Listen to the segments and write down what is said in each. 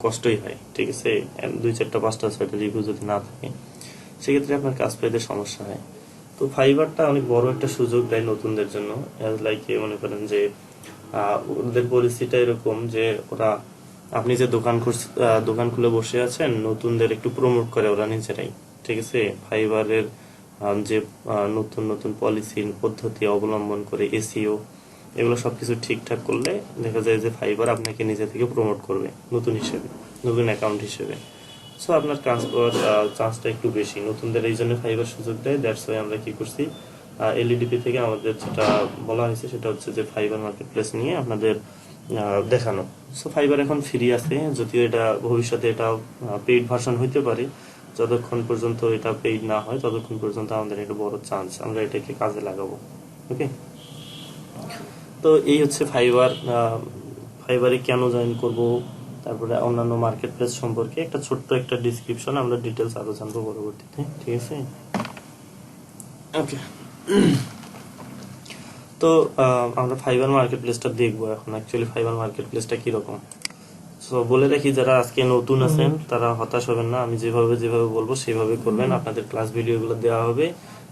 কষ্টই হয়, ঠিক আছে। 2 4টা 5টা 6টা রিভিউ যদি না থাকে সেক্ষেত্রে আপনার কাজ পেতে সমস্যা হয়। তো ফাইবারটা অনেক বড় একটা সুযোগ দেয় নতুনদের জন্য। লাইক মনে করেন যে ওদের পরিস্থিতিটা এরকম যে ওরা, আপনি যে দোকান খুলে বসে আছেন, নতুনদের একটু প্রমোট করে ওরা নিজেরাই, ঠিক আছে। ফাইবারের যে নতুন নতুন পলিসি পদ্ধতি অবলম্বন করে এসইও এগুলো সবকিছু ঠিকঠাক করলে দেখা যায় যে ফাইবার আপনাকে নিজে থেকে প্রমোট করবে নতুন হিসেবে, নতুন অ্যাকাউন্ট হিসেবে। সো আপনার কাজ পাওয়ার চান্সটা একটু বেশি নতুনদের, এই জন্য ফাইবার সুযোগ দেয়। দ্যাটস ওয়াই আমরা কি করছি, এলইডিপি থেকে আমাদের যেটা বলা হয়েছে সেটা হচ্ছে যে ফাইবার মার্কেট প্লেস নিয়ে আপনাদের দেখানো। সো ফাইবার এখন ফ্রি আছে, যদিও এটা ভবিষ্যতে এটা পেইড ভার্সন হইতে পারে। যতক্ষণ পর্যন্ত এটা পেইড না হয় ততক্ষণ পর্যন্ত আমাদের একটা বড় চান্স, আমরা এটাকে কাজে লাগাবো। ওকে, তো এই হচ্ছে ফাইবার। ফাইবারে কেন জয়েন করব, তারপরে অন্যান্য মার্কেট প্লেস সম্পর্কে একটা ছোট্ট একটা ডিসক্রিপশন, আমরা ডিটেলস আরো জানবো পরবর্তীতে, ঠিক আছে। ওকে, তো আমরা ফাইবার মার্কেট প্লেসটা দেখবো এখন। অ্যাকচুয়ালি ফাইবার মার্কেট প্লেসটা কিরকম, সো বলে রাখি যারা আজকে নতুন আছেন তারা হতাশ হবেন না। আমি যেভাবে বলবো সেভাবে করবেন। আপনাদের ক্লাস ভিডিওগুলো দেওয়া হবে,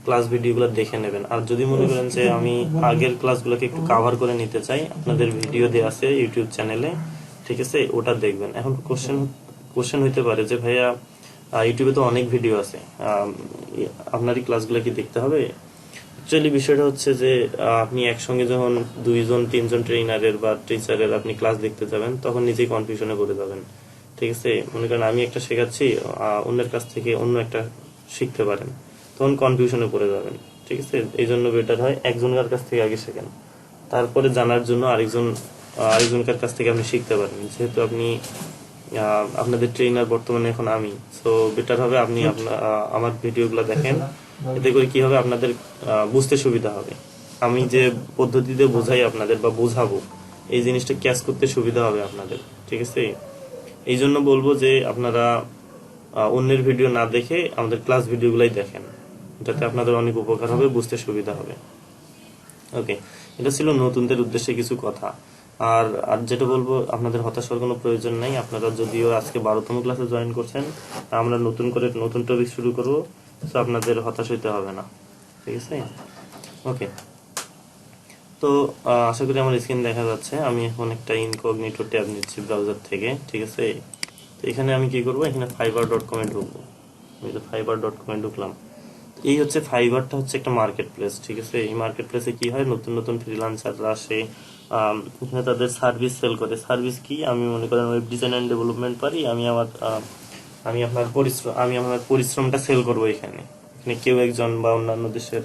ক্লাস ভিডিওগুলো দেখে নেবেন। আর যদি মনে করেন যে আমি আগের ক্লাসগুলোকে একটু কাভার করে নিতে চাই, আপনাদের ভিডিও দেওয়া আছে ইউটিউব চ্যানেলে, ঠিক আছে, ওটা দেখবেন। এখন কোশ্চেন হইতে পারে যে ভাইয়া ইউটিউবে তো অনেক ভিডিও আছে, আপনারই ক্লাসগুলো কি দেখতে হবে? অ্যাকচুয়ালি বিষয়টা হচ্ছে যে আপনি একসঙ্গে যখন 2 জন 3 জন ট্রেনারের বা টিচারের আপনি ক্লাস দেখতে যাবেন তখন নিজেই কনফিউশনে পড়ে যাবেন, ঠিক আছে। মনে করেন আমি একটা শেখাচ্ছি, অন্যের কাছ থেকে অন্য একটা শিখতে পারেন, তখন কনফিউশনে পড়ে যাবেন, ঠিক আছে। এই জন্য বেটার হয় একজনের কাছ থেকে আগে শেখেন, তারপরে জানার জন্য আরেকজনকার কাছ থেকে আপনি শিখতে পারেন। যেহেতু আপনি আপনাদের ট্রেনার বর্তমানে এখন আমি, সো বেটার হবে আপনি আমার ভিডিওগুলো দেখেন। এতে করে কি হবে, আপনাদের বুঝতে সুবিধা হবে। আমি যে পদ্ধতিতে বোঝাই আপনাদের বা বোঝাবো, এই জিনিসটা ক্যাচ করতে সুবিধা হবে আপনাদের, ঠিক আছে। এই জন্য বলবো যে আপনারা অন্যের ভিডিও না দেখে আমাদের ক্লাস ভিডিওগুলাই দেখেন, যাতে আপনাদের অনেক উপকার হবে, বুঝতে সুবিধা হবে। ওকে, এটা ছিল নতুনদের উদ্দেশ্যে কিছু কথা। আর আর যেটা বলবো, আপনাদের হতাশ হওয়ার কোনো প্রয়োজন নাই। আপনারা যদিও আজকে 12তম ক্লাসে জয়েন করছেন, আমরা নতুন করে নতুন টপিক শুরু করবো, তো আপনাদের হতাশ হইতে হবে না, ঠিক আছে। ওকে, তো আশা করি আমার স্ক্রিন দেখা যাচ্ছে। আমি এখন একটা ইনকগনিটো ট্যাব নিচ্ছি ব্রাউজার থেকে, ঠিক আছে। তো এখানে আমি কি করবো, এখানে fiverr.com এ ঢুকবো। আমি তো fiverr.com এ ঢুকলাম। এই হচ্ছে ফাইবারটা হচ্ছে একটা মার্কেট প্লেস, ঠিক আছে। এই মার্কেট প্লেসে কি হয়, নতুন নতুন ফ্রিল্যান্সাররা আসে, এখানে তাদের সার্ভিস সেল করে। সার্ভিস কি, আমি মনে করেন ওয়েব ডিজাইন এন্ড ডেভেলপমেন্ট পারি, আমি আমার পরিশ্রমটা সেল করবো এখানে। এখানে কেউ একজন বা অন্যান্য দেশের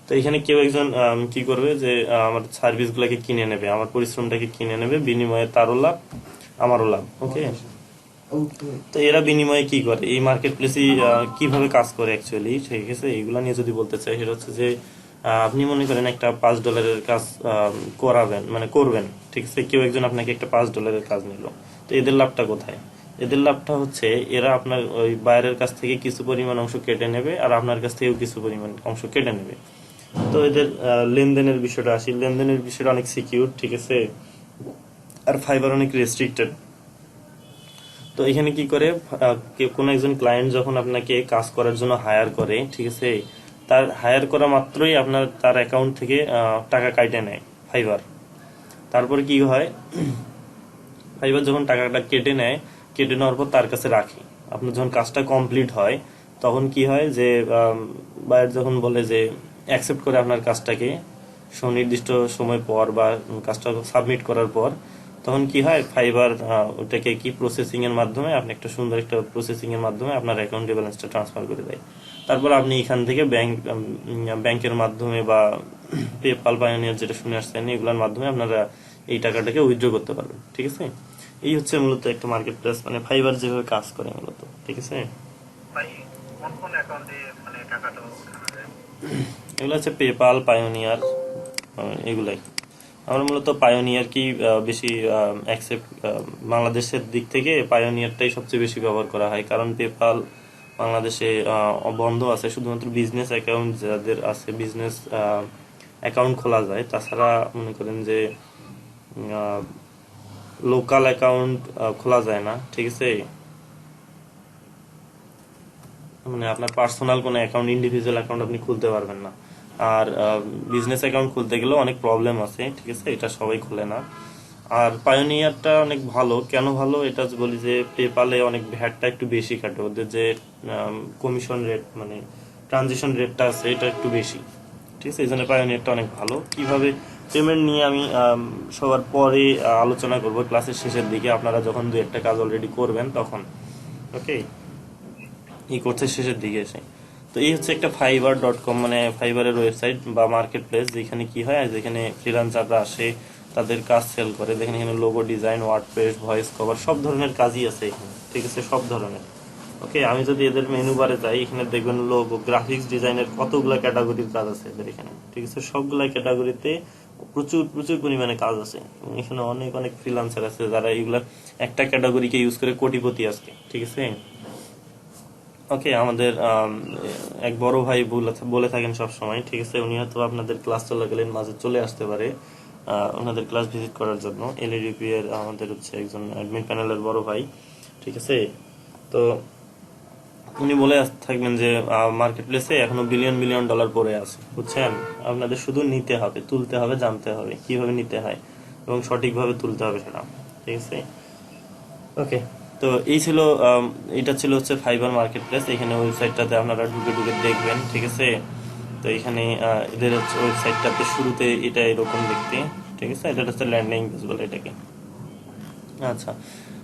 তো এখানে কেউ একজন কি করবে যে আমার সার্ভিস গুলাকে কিনে নেবে, আমার পরিশ্রমটাকে কিনে নেবে, বিনিময়ে তারও লাভ আমারও লাভ। ওকে, তো এরা বিনিময়ে কি করে, এই মার্কেট প্লেসে কিভাবে কাজ করে অ্যাকচুয়ালি, ঠিক আছে। এগুলা নিয়ে যদি বলতে চাই, সেটা হচ্ছে যে আপনি মনে করেন একটা $5 কাজ করাবেন, মানে করবেন, ঠিক আছে। কেউ একজন আপনাকে একটা $5 কাজ নিল, তো এদের লাভটা কোথায়? এদের লাভটা হচ্ছে এরা আপনার ওই বাইরের কাছ থেকে কিছু পরিমাণ অংশ কেটে নেবে, আর আপনার কাছ থেকেও কিছু পরিমাণ অংশ কেটে নেবে। তো এদের লেনদেনের বিষয়টা আসি, লেনদেনের বিষয়টা অনেক সিকিউর, ঠিক আছে। আর ফাইবার অনেক রেস্ট্রিক্টেড। তো এখানে কি করে, কোনো একজন ক্লায়েন্ট যখন আপনাকে কাজ করার জন্য হায়ার করে, ঠিক আছে, তার হায়ার করা মাত্রই তার অ্যাকাউন্ট থেকে টাকা কাটে নেয় ফাইবার। তারপরে কি হয়, ফাইবার যখন টাকাটা কেটে নেয়, কেটে নেওয়ার পর তার কাছে রাখে। আপনার যখন কাজটা কমপ্লিট হয় তখন কি হয় যে বায়ার যখন বলে যে অ্যাকসেপ্ট করে আপনার কাজটাকে সুনির্দিষ্ট সময় পর বা কাজটা সাবমিট করার পর, তখন কি হয়, ফাইবার ওটাকে কি প্রসেসিং এর মাধ্যমে, আপনি একটা সুন্দর একটা প্রসেসিং এর মাধ্যমে আপনার অ্যাকাউন্টে ব্যালেন্সটা ট্রান্সফার করে দেয়। তারপর আপনি এখান থেকে ব্যাংকের মাধ্যমে বা পেপাল পায়োনিয়ার যেটা শুনে আসছেন, এগুলোর মাধ্যমে আপনারা এই টাকাটাকে উইথড্র করতে পারবেন, ঠিক আছে। এই হচ্ছে মূলত একটা মার্কেট প্লেস, মানে ফাইবার যেভাবে কাজ করে মূলত, ঠিক আছে। এগুলো হচ্ছে পেপাল, পায়োনিয়ার, এগুলাই। আমরা মূলত পায়োনিয়ার কি বেশি অ্যাকসেপ্ট, বাংলাদেশের দিক থেকে পায়োনিয়ারটাই সবচেয়ে বেশি ব্যবহার করা হয়, কারণ পেপাল বাংলাদেশে বন্ধ আছে। শুধুমাত্র বিজনেস অ্যাকাউন্ট যাদের আছে, বিজনেস অ্যাকাউন্ট খোলা যায়। তাছাড়া মনে করেন যে লোকাল অ্যাকাউন্ট খোলা যায় না, ঠিক আছে। মানে আপনার পার্সোনাল কোনো অ্যাকাউন্ট, ইন্ডিভিজুয়াল অ্যাকাউন্ট আপনি খুলতে পারবেন না। আর বিজনেস অ্যাকাউন্ট খুলতে গেলেও অনেক প্রবলেম আছে, ঠিক আছে, এটা সবাই খুলে না। আর পায়োনিয়ারটা অনেক ভালো। কেন ভালো এটা বলি যে পেপালে অনেক ভ্যাটটা একটু বেশি কাটে, ওদের যে কমিশন রেট মানে ট্রানজিশন রেটটা আছে এটা একটু বেশি, ঠিক আছে। এই জন্য পায়োনিয়ারটা অনেক ভালো। কিভাবে পেমেন্ট নিয়ে আমি সবার পরে আলোচনা করব ক্লাসের শেষের দিকে, আপনারা যখন দু একটা কাজ অলরেডি করবেন তখন। ওকে, এই কোর্সের শেষের দিকে এসে। তো এই হচ্ছে একটা fiverr.com, মানে ফাইবারের ওয়েবসাইট বা মার্কেট প্লেস, যেখানে কি হয়, যেখানে ফ্রিল্যান্সাররা আসে, তাদের কাজ সেল করে। দেখেন এখানে logo design, WordPress, voice cover, সব ধরনের কাজই আছে এখানে, ঠিক আছে, সব ধরনের। ওকে, আমি যদি এদের মেনু বারে যাই, এখানে দেখবেন লোগো, গ্রাফিক্স ডিজাইনের কতগুলা ক্যাটাগরির কাজ আছে এদের এখানে, ঠিক আছে। সবগুলা ক্যাটাগরিতে প্রচুর প্রচুর পরিমাণে কাজ আছে। এখানে অনেক অনেক ফ্রিল্যান্সার আছে যারা এগুলা একটা ক্যাটাগরিকে ইউজ করে কোটিপতি আজকে, ঠিক আছে। ওকে, আমাদের এক বড় ভাই বলে থাকেন সব সময়, ঠিক আছে, উনি হয়তো আপনাদের ক্লাস চলাকালীন মাঝে চলে আসতে পারে ওনাদের ক্লাস ভিজিট করার জন্য। এলইডিপি এর আমাদের হচ্ছে একজন অ্যাডমিন প্যানেলের বড় ভাই, ঠিক আছে। তো উনি বলে থাকবেন যে মার্কেট প্লেসে এখনো বিলিয়ন বিলিয়ন ডলার পড়ে আছে, বুঝছেন। আপনাদের শুধু নিতে হবে, তুলতে হবে, জানতে হবে কিভাবে নিতে হয় এবং সঠিকভাবে তুলতে হবে সেটা, ঠিক আছে। ওকে, তো এই ছিল এটা ছিল হচ্ছে ফাইবার মার্কেট প্লেস। এখানে ওয়েবসাইটটাতে আপনারা ঢুকে ঢুকে দেখবেন, ঠিক আছে। তো এখানে এদের হচ্ছে ওয়েবসাইটটাতে শুরুতে এটা এরকম দেখতে, ঠিক আছে। এটা হচ্ছে ল্যান্ডিং পেজ বলে এটাকে। আচ্ছা,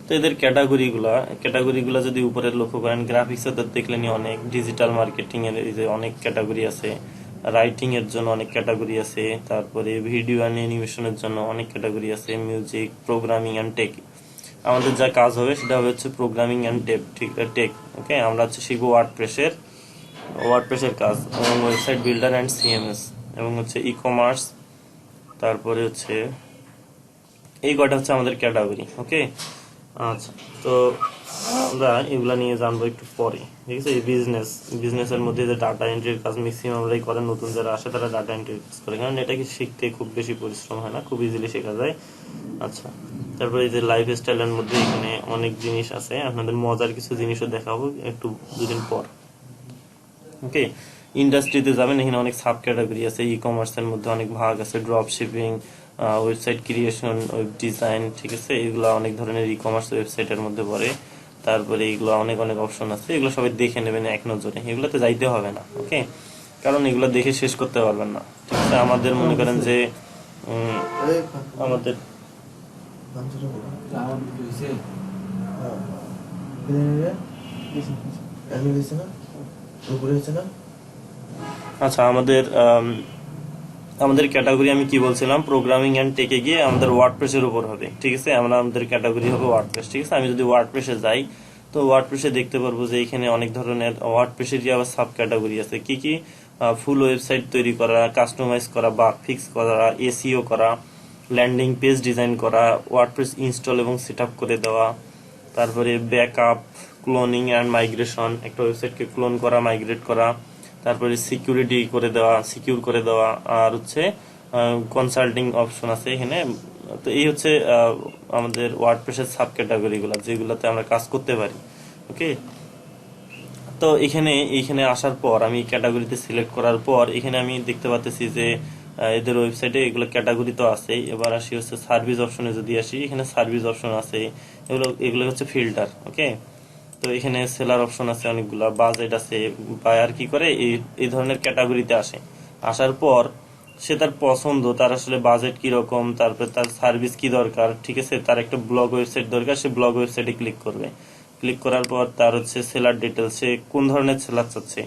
তো এদের ক্যাটাগরিগুলা যদি উপরে লক্ষ্য করেন, গ্রাফিক্স এর দেখলেন অনেক, ডিজিটাল মার্কেটিং এর এই যে অনেক ক্যাটাগরি আছে, রাইটিং এর জন্য অনেক ক্যাটাগরি আছে, তারপরে ভিডিও অ্যান্ড অ্যানিমেশনের জন্য অনেক ক্যাটাগরি আছে, মিউজিক, প্রোগ্রামিং অ্যান্ড টেক। আমাদের যা কাজ হবে সেটা হচ্ছে প্রোগ্রামিং অ্যান্ড টেক। ওকে, আমরা হচ্ছে শিখবো ওয়ার্ডপ্রেসের কাজ এবং ওয়েবসাইট বিল্ডার অ্যান্ড সিএমএস এবং হচ্ছে ই কমার্স। তারপরে হচ্ছে এই কয়টা হচ্ছে আমাদের ক্যাটাগরি। ওকে, আচ্ছা, তো আমরা এগুলা নিয়ে জানবো একটু পরে, ঠিক আছে। এই বিজনেসের মধ্যে যে ডাটা এন্ট্রির কাজ ম্যাক্সিমামরাই করেন, নতুন যারা আসে তারা ডাটা এন্ট্রির কাজ করে, কারণ এটাকে শিখতে খুব বেশি পরিশ্রম হয় না, খুব ইজিলি শেখা যায়। আচ্ছা, তারপরে এই যে লাইফ স্টাইলের মধ্যে এখানে অনেক জিনিস আছে, আপনাদের মজার কিছু জিনিসও দেখাবো একটু দুদিন পর। ওকে, ইন্ডাস্ট্রিতে যাবেন, এখানে অনেক সাব ক্যাটাগরি আছে। ই কমার্সের মধ্যে অনেক ভাগ আছে, drop shipping, website creation, web design, ঠিক আছে। এগুলো অনেক ধরনের ই কমার্স ওয়েবসাইটের মধ্যে পড়ে। তারপরে এগুলো অনেক অনেক অপশন আছে, এগুলো সবাই দেখে নেবেন এক নজরে, এগুলোতে যাইতে হবে না। ওকে, কারণ এগুলো দেখে শেষ করতে পারবেন না, ঠিক আছে। আমাদের মনে করেন যে আমাদের আচ্ছা, আমাদের ক্যাটাগরি আমি কি বলছিলাম, প্রোগ্রামিং এন্ড টেকে গিয়ে আমাদের ওয়ার্ডপ্রেসের উপর হবে, ঠিক আছে। আমাদের ক্যাটাগরি হবে ওয়ার্ডপ্রেস, ঠিক আছে। আমি যদি ওয়ার্ডপ্রেসে যাই, তো ওয়ার্ডপ্রেসে দেখতে পারবো যে এখানে অনেক ধরনের ওয়ার্ডপ্রেসের আবার সাব ক্যাটাগরি আছে। কি কি? ফুল ওয়েবসাইট তৈরি করা, কাস্টমাইজ করা, বাগ ফিক্স করা, এসইও করা, ল্যান্ডিং পেজ ডিজাইন করা, ওয়ার্ডপ্রেস ইনস্টল এবং সেট আপ করে দেওয়া, তারপরে ব্যাকআপ, ক্লোনিং অ্যান্ড মাইগ্রেশন, একটা ওয়েবসাইটকে ক্লোন করা, মাইগ্রেট করা, তারপরে সিকিউর করে দেওয়া, আর হচ্ছে কনসাল্টিং অপশন আছে এখানে। তো এই হচ্ছে আমাদের ওয়ার্ডপ্রেসের সাব ক্যাটাগরি গুলা, যেগুলোতে আমরা কাজ করতে পারি। ওকে, তো এখানে আসার পর আমি ক্যাটাগরিতে সিলেক্ট করার পর এখানে আমি দেখতে পাচ্ছি যে এদের ওয়েবসাইটে এগুলো ক্যাটাগরি তো আছে। এবার আসি হচ্ছে সার্ভিস অপশনে, যদি আসি এখানে সার্ভিস অপশন আছে, এগুলো হচ্ছে ফিল্টার। ওকে, তো এখানে সেলার অপশন আছে অনেকগুলা, বাজেট আছে, বায়ার কি করে এই ধরনের ক্যাটাগরিতে আসার পর সে তার পছন্দ, তার আসলে বাজেট কি রকম, তারপর তার সার্ভিস কি দরকার, ঠিক আছে, তার একটা ব্লগ ওয়েবসাইট দরকার, সে ব্লগ ওয়েবসাইটে ক্লিক করার পর তার হচ্ছে সেলার ডিটেলস, সে কোন ধরনের সেলার চাচ্ছে,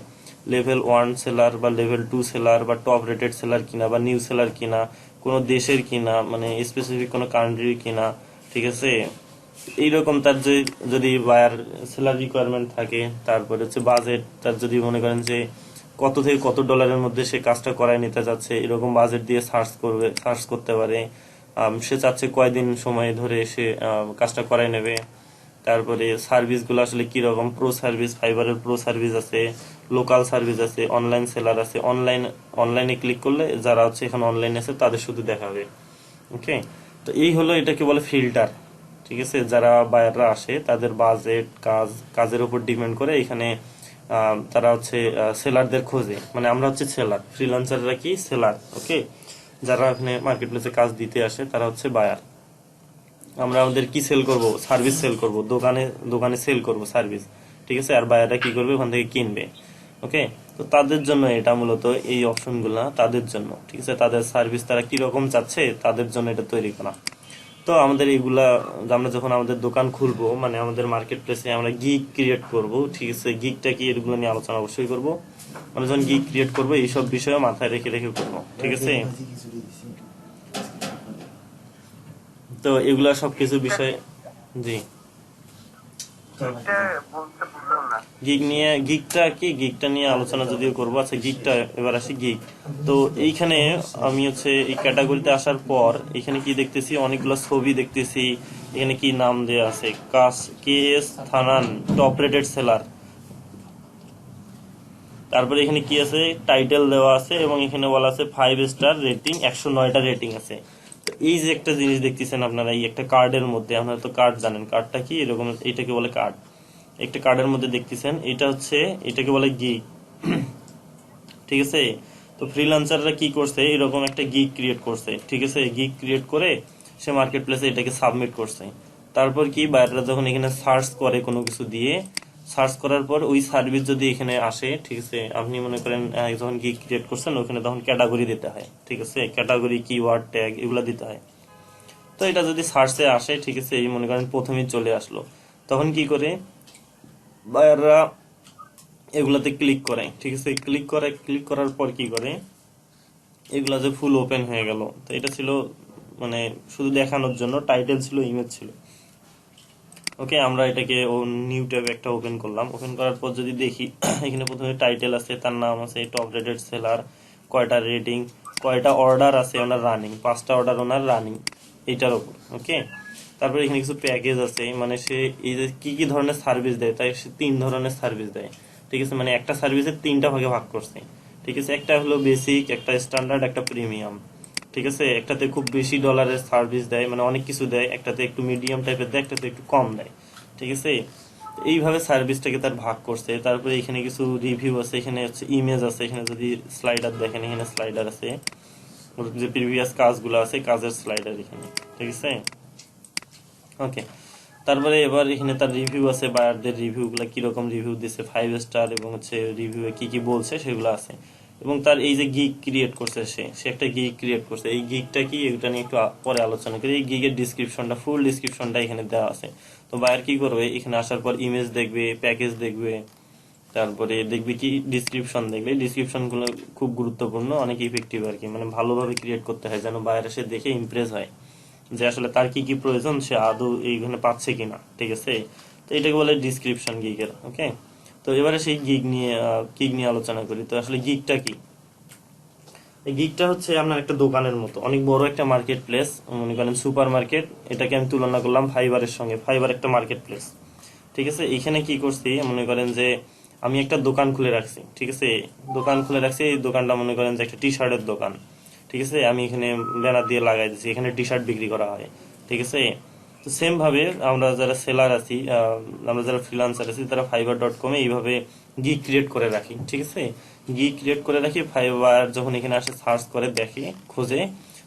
লেভেল 1 সেলার বা লেভেল 2 সেলার বা টপ রেটেড সেলার কিনা বা নিউ সেলার কিনা, কোনো দেশের কিনা, মানে স্পেসিফিক কোনো কান্ট্রির কিনা, ঠিক আছে। এইরকম তার যদি বায়ার সেলার রিকোয়ারমেন্ট থাকে, তারপরে হচ্ছে বাজেট, তার যদি মনে করেন যে কত থেকে কত ডলারের মধ্যে সে কাজটা করায় নিতে যাচ্ছে, এরকম বাজেট দিয়ে সার্চ করতে পারে। সে চাচ্ছে কয়দিন সময় ধরে সে কাজটা করায় নেবে, তারপরে সার্ভিসগুলো আসলে কি রকম, প্রো সার্ভিস, ফাইবারের প্রো সার্ভিস আছে, লোকাল সার্ভিস আছে, অনলাইন সেলার আছে, অনলাইনে ক্লিক করলে যারা হচ্ছে এখানে অনলাইন আছে তাদের শুধু দেখাবে। ওকে, তো এই হলো এটাকে বলে ফিল্টার। ঠিক আছে, যারা বায়াররা আসে তাদের বাজেট, কাজের উপর ডিপেন্ড করে এখানে তারা হচ্ছে সেলারদের খোঁজে, মানে আমরা হচ্ছে সেলার, ফ্রিল্যান্সাররা কি সেলার। ওকে, যারা এখানে মার্কেট প্লেসে কাজ দিতে আসে তারা হচ্ছে বায়ার। আমরা আমাদের কি সেল করব, সার্ভিস সেল করব, দোকানে দোকানে সেল করব সার্ভিস। ঠিক আছে, আর বায়াররা কি করবে, ওখান থেকে কিনবে। ওকে, তো তাদের জন্য এটা মূলত এই অপশনগুলা তাদের জন্য। ঠিক আছে, তাদের সার্ভিস তারা কি রকম চাচ্ছে তাদের জন্য এটা তৈরি করা। তো আমাদের এগুলা আমরা যখন আমাদের দোকান খুলবো, মানে আমাদের মার্কেট প্লেসে আমরা গিগ ক্রিয়েট করব। ঠিক আছে, গিগটা কি এগুলো নিয়ে আলোচনা অবশ্যই করব। মানে যখন গিগ ক্রিয়েট করবো এইসব বিষয়ে মাথায় রেখে রেখে করবো। ঠিক আছে, তো এগুলা সবকিছু বিষয়। জি, গিগটা নিয়ে আলোচনা যদিও করবো। আচ্ছা, গিগটা এবার আসি গিগ। তো এইখানে আমি হচ্ছে এই ক্যাটাগরিতে আসার পর এখানে কি দেখতেছি, অনেকগুলো ছবি দেখতেছি। এখানে কি নাম দেয়া আছে, KS থানান টপ রেটেড সেলার। তারপরে এখানে কি আছে, টাইটেল দেওয়া আছে এবং এখানে বলা আছে 5 স্টার রেটিং, 109টা রেটিং আছে। তো এই যে একটা জিনিস দেখতেছেন আপনারা, এই একটা কার্ডের মধ্যে, আপনারা তো কার্ড জানেন, কার্ডটা কি এরকম, এটাকে বলে কার্ড। একটা কার্ডের মধ্যে দেখতেছেন, এটা হচ্ছে, এটাকে বলে গিগ। ঠিক আছে, তো ফ্রিল্যান্সাররা কি করছে, এরকম একটা গিগ ক্রিয়েট করছে। ঠিক আছে, গিগ ক্রিয়েট করে সে মার্কেট প্লেসে এটাকে সাবমিট করছে। তারপর কি বায়াররা যখন এখানে সার্চ করে কোনো কিছু দিয়ে, সার্চ করার পর ওই সার্ভিস যদি এখানে আসে, ঠিক আছে, আপনি মনে করেন যখন গিগ ক্রিয়েট করছেন ওখানে তখন ক্যাটাগরি দিতে হয়। ঠিক আছে, ক্যাটাগরি, কিওয়ার্ড, ট্যাগ এগুলো দিতে হয়। তো এটা যদি সার্চে আসে, ঠিক আছে, এই মনে করেন প্রথমেই চলে আসলো, তখন কি করে বায়াররা এগুলাতে ক্লিক করে। ঠিক আছে, ক্লিক করার পর কি করে, এগুলা যে ফুল ওপেন হয়ে গেল। তো এটা ছিল মানে শুধু দেখানোর জন্য, টাইটেল ছিল, ইমেজ ছিল। ওকে, আমরা এটাকে নিউ ট্যাব একটা ওপেন করলাম। ওপেন করার পর যদি দেখি, এখানে প্রথমে টাইটেল আছে, তার নাম আছে টপ রেটেড সেলার, কয়টা রেটিং, কয়টা অর্ডার আছে ওনার রানিং, 5টা অর্ডার ওনার রানিং, এইটার উপর। ওকে, তারপরে এখানে কিছু প্যাকেজ আছে, মানে সে এই যে কি কি ধরনের সার্ভিস দেয়, তাই সে 3 ধরনের সার্ভিস দেয়। ঠিক আছে, মানে একটা সার্ভিসের 3টা ভাগে ভাগ করছে। ঠিক আছে, একটা হলো বেসিক, একটা স্ট্যান্ডার্ড, একটা প্রিমিয়াম। ঠিক আছে, একটাতে খুব বেশি ডলারের সার্ভিস দেয়, মানে অনেক কিছু দেয়, একটাতে একটু মিডিয়াম টাইপের দেয়, একটাতে একটু কম দেয়। ঠিক আছে, এইভাবে সার্ভিসটাকে তার ভাগ করছে। তারপরে এখানে কিছু রিভিউ আছে, এখানে হচ্ছে ইমেজ আছে, এখানে যদি স্লাইডার দেখেন, এখানে স্লাইডার আছে, যে প্রিভিয়াস কাজগুলো আছে কাজের স্লাইডার এখানে। ঠিক আছে, ওকে, তারপরে এবার এখানে তার রিভিউ আছে, বায়ারদের রিভিউ গুলা কিরকম রিভিউ দিছে, 5 স্টার, এবং হচ্ছে রিভিউ কি কি বলছে সেগুলো আছে। এবং তার এই যে গিগ ক্রিয়েট করছে, সে একটা গিগ ক্রিয়েট করছে। এই গিগটা কি, এটা নিয়ে একটু পরে আলোচনা করি। এই গিগের ডিসক্রিপশনটা, ফুল ডিসক্রিপশনটা এখানে দেওয়া আছে। তো বায়ার কি করবে, এখানে আসার পর ইমেজ দেখবে, প্যাকেজ দেখবে, তারপরে দেখবে কি ডিসক্রিপশন দেখবে। ডিসক্রিপশন গুলো খুব গুরুত্বপূর্ণ, অনেক ইফেক্টিভ আর কি, মানে ভালোভাবে ক্রিয়েট করতে হয় যেন বায়ার এসে দেখে ইমপ্রেস হয় যে আসলে তার কি কি প্রয়োজন, সে আদৌ এইখানে পাচ্ছে কিনা। ঠিক আছে, তো এটাকে বলে ডিসক্রিপশন গিগের। ওকে, তো এবারে সেই গিগ নিয়ে আলোচনা করি। তো আসলে গিগটা কি, এই গিগটা হচ্ছে আপনার একটা দোকানের মতো, অনেক বড় একটা মার্কেট প্লেস, মনে করেন সুপার মার্কেট। এটাকে আমি তুলনা করলাম ফাইবারের সঙ্গে। ফাইবার একটা মার্কেট প্লেস। ঠিক আছে, এখানে কি করছি, মনে করেন যে আমি একটা দোকান খুলে রাখছি। ঠিক আছে, দোকান খুলে রাখছি, এই দোকানটা মনে করেন যে একটা টি শার্টের দোকান। ঠিক আছে, আমি এখানে ব্যানার দিয়ে লাগাই দিচ্ছি, এখানে টি শার্ট বিক্রি করা হয়। ঠিক আছে, তো সেম ভাবে আমরা যারা সেলার আছি, আমরা যারা ফ্রিল্যান্সার আছি, তারা fiverr.com-এ এইভাবে গিগ ক্রিয়েট করে রাখি। ঠিক আছে, গিগ ক্রিয়েট করে রাখি, ফাইবার যখন এখানে আসে সার্চ করে দেখে, খোঁজে,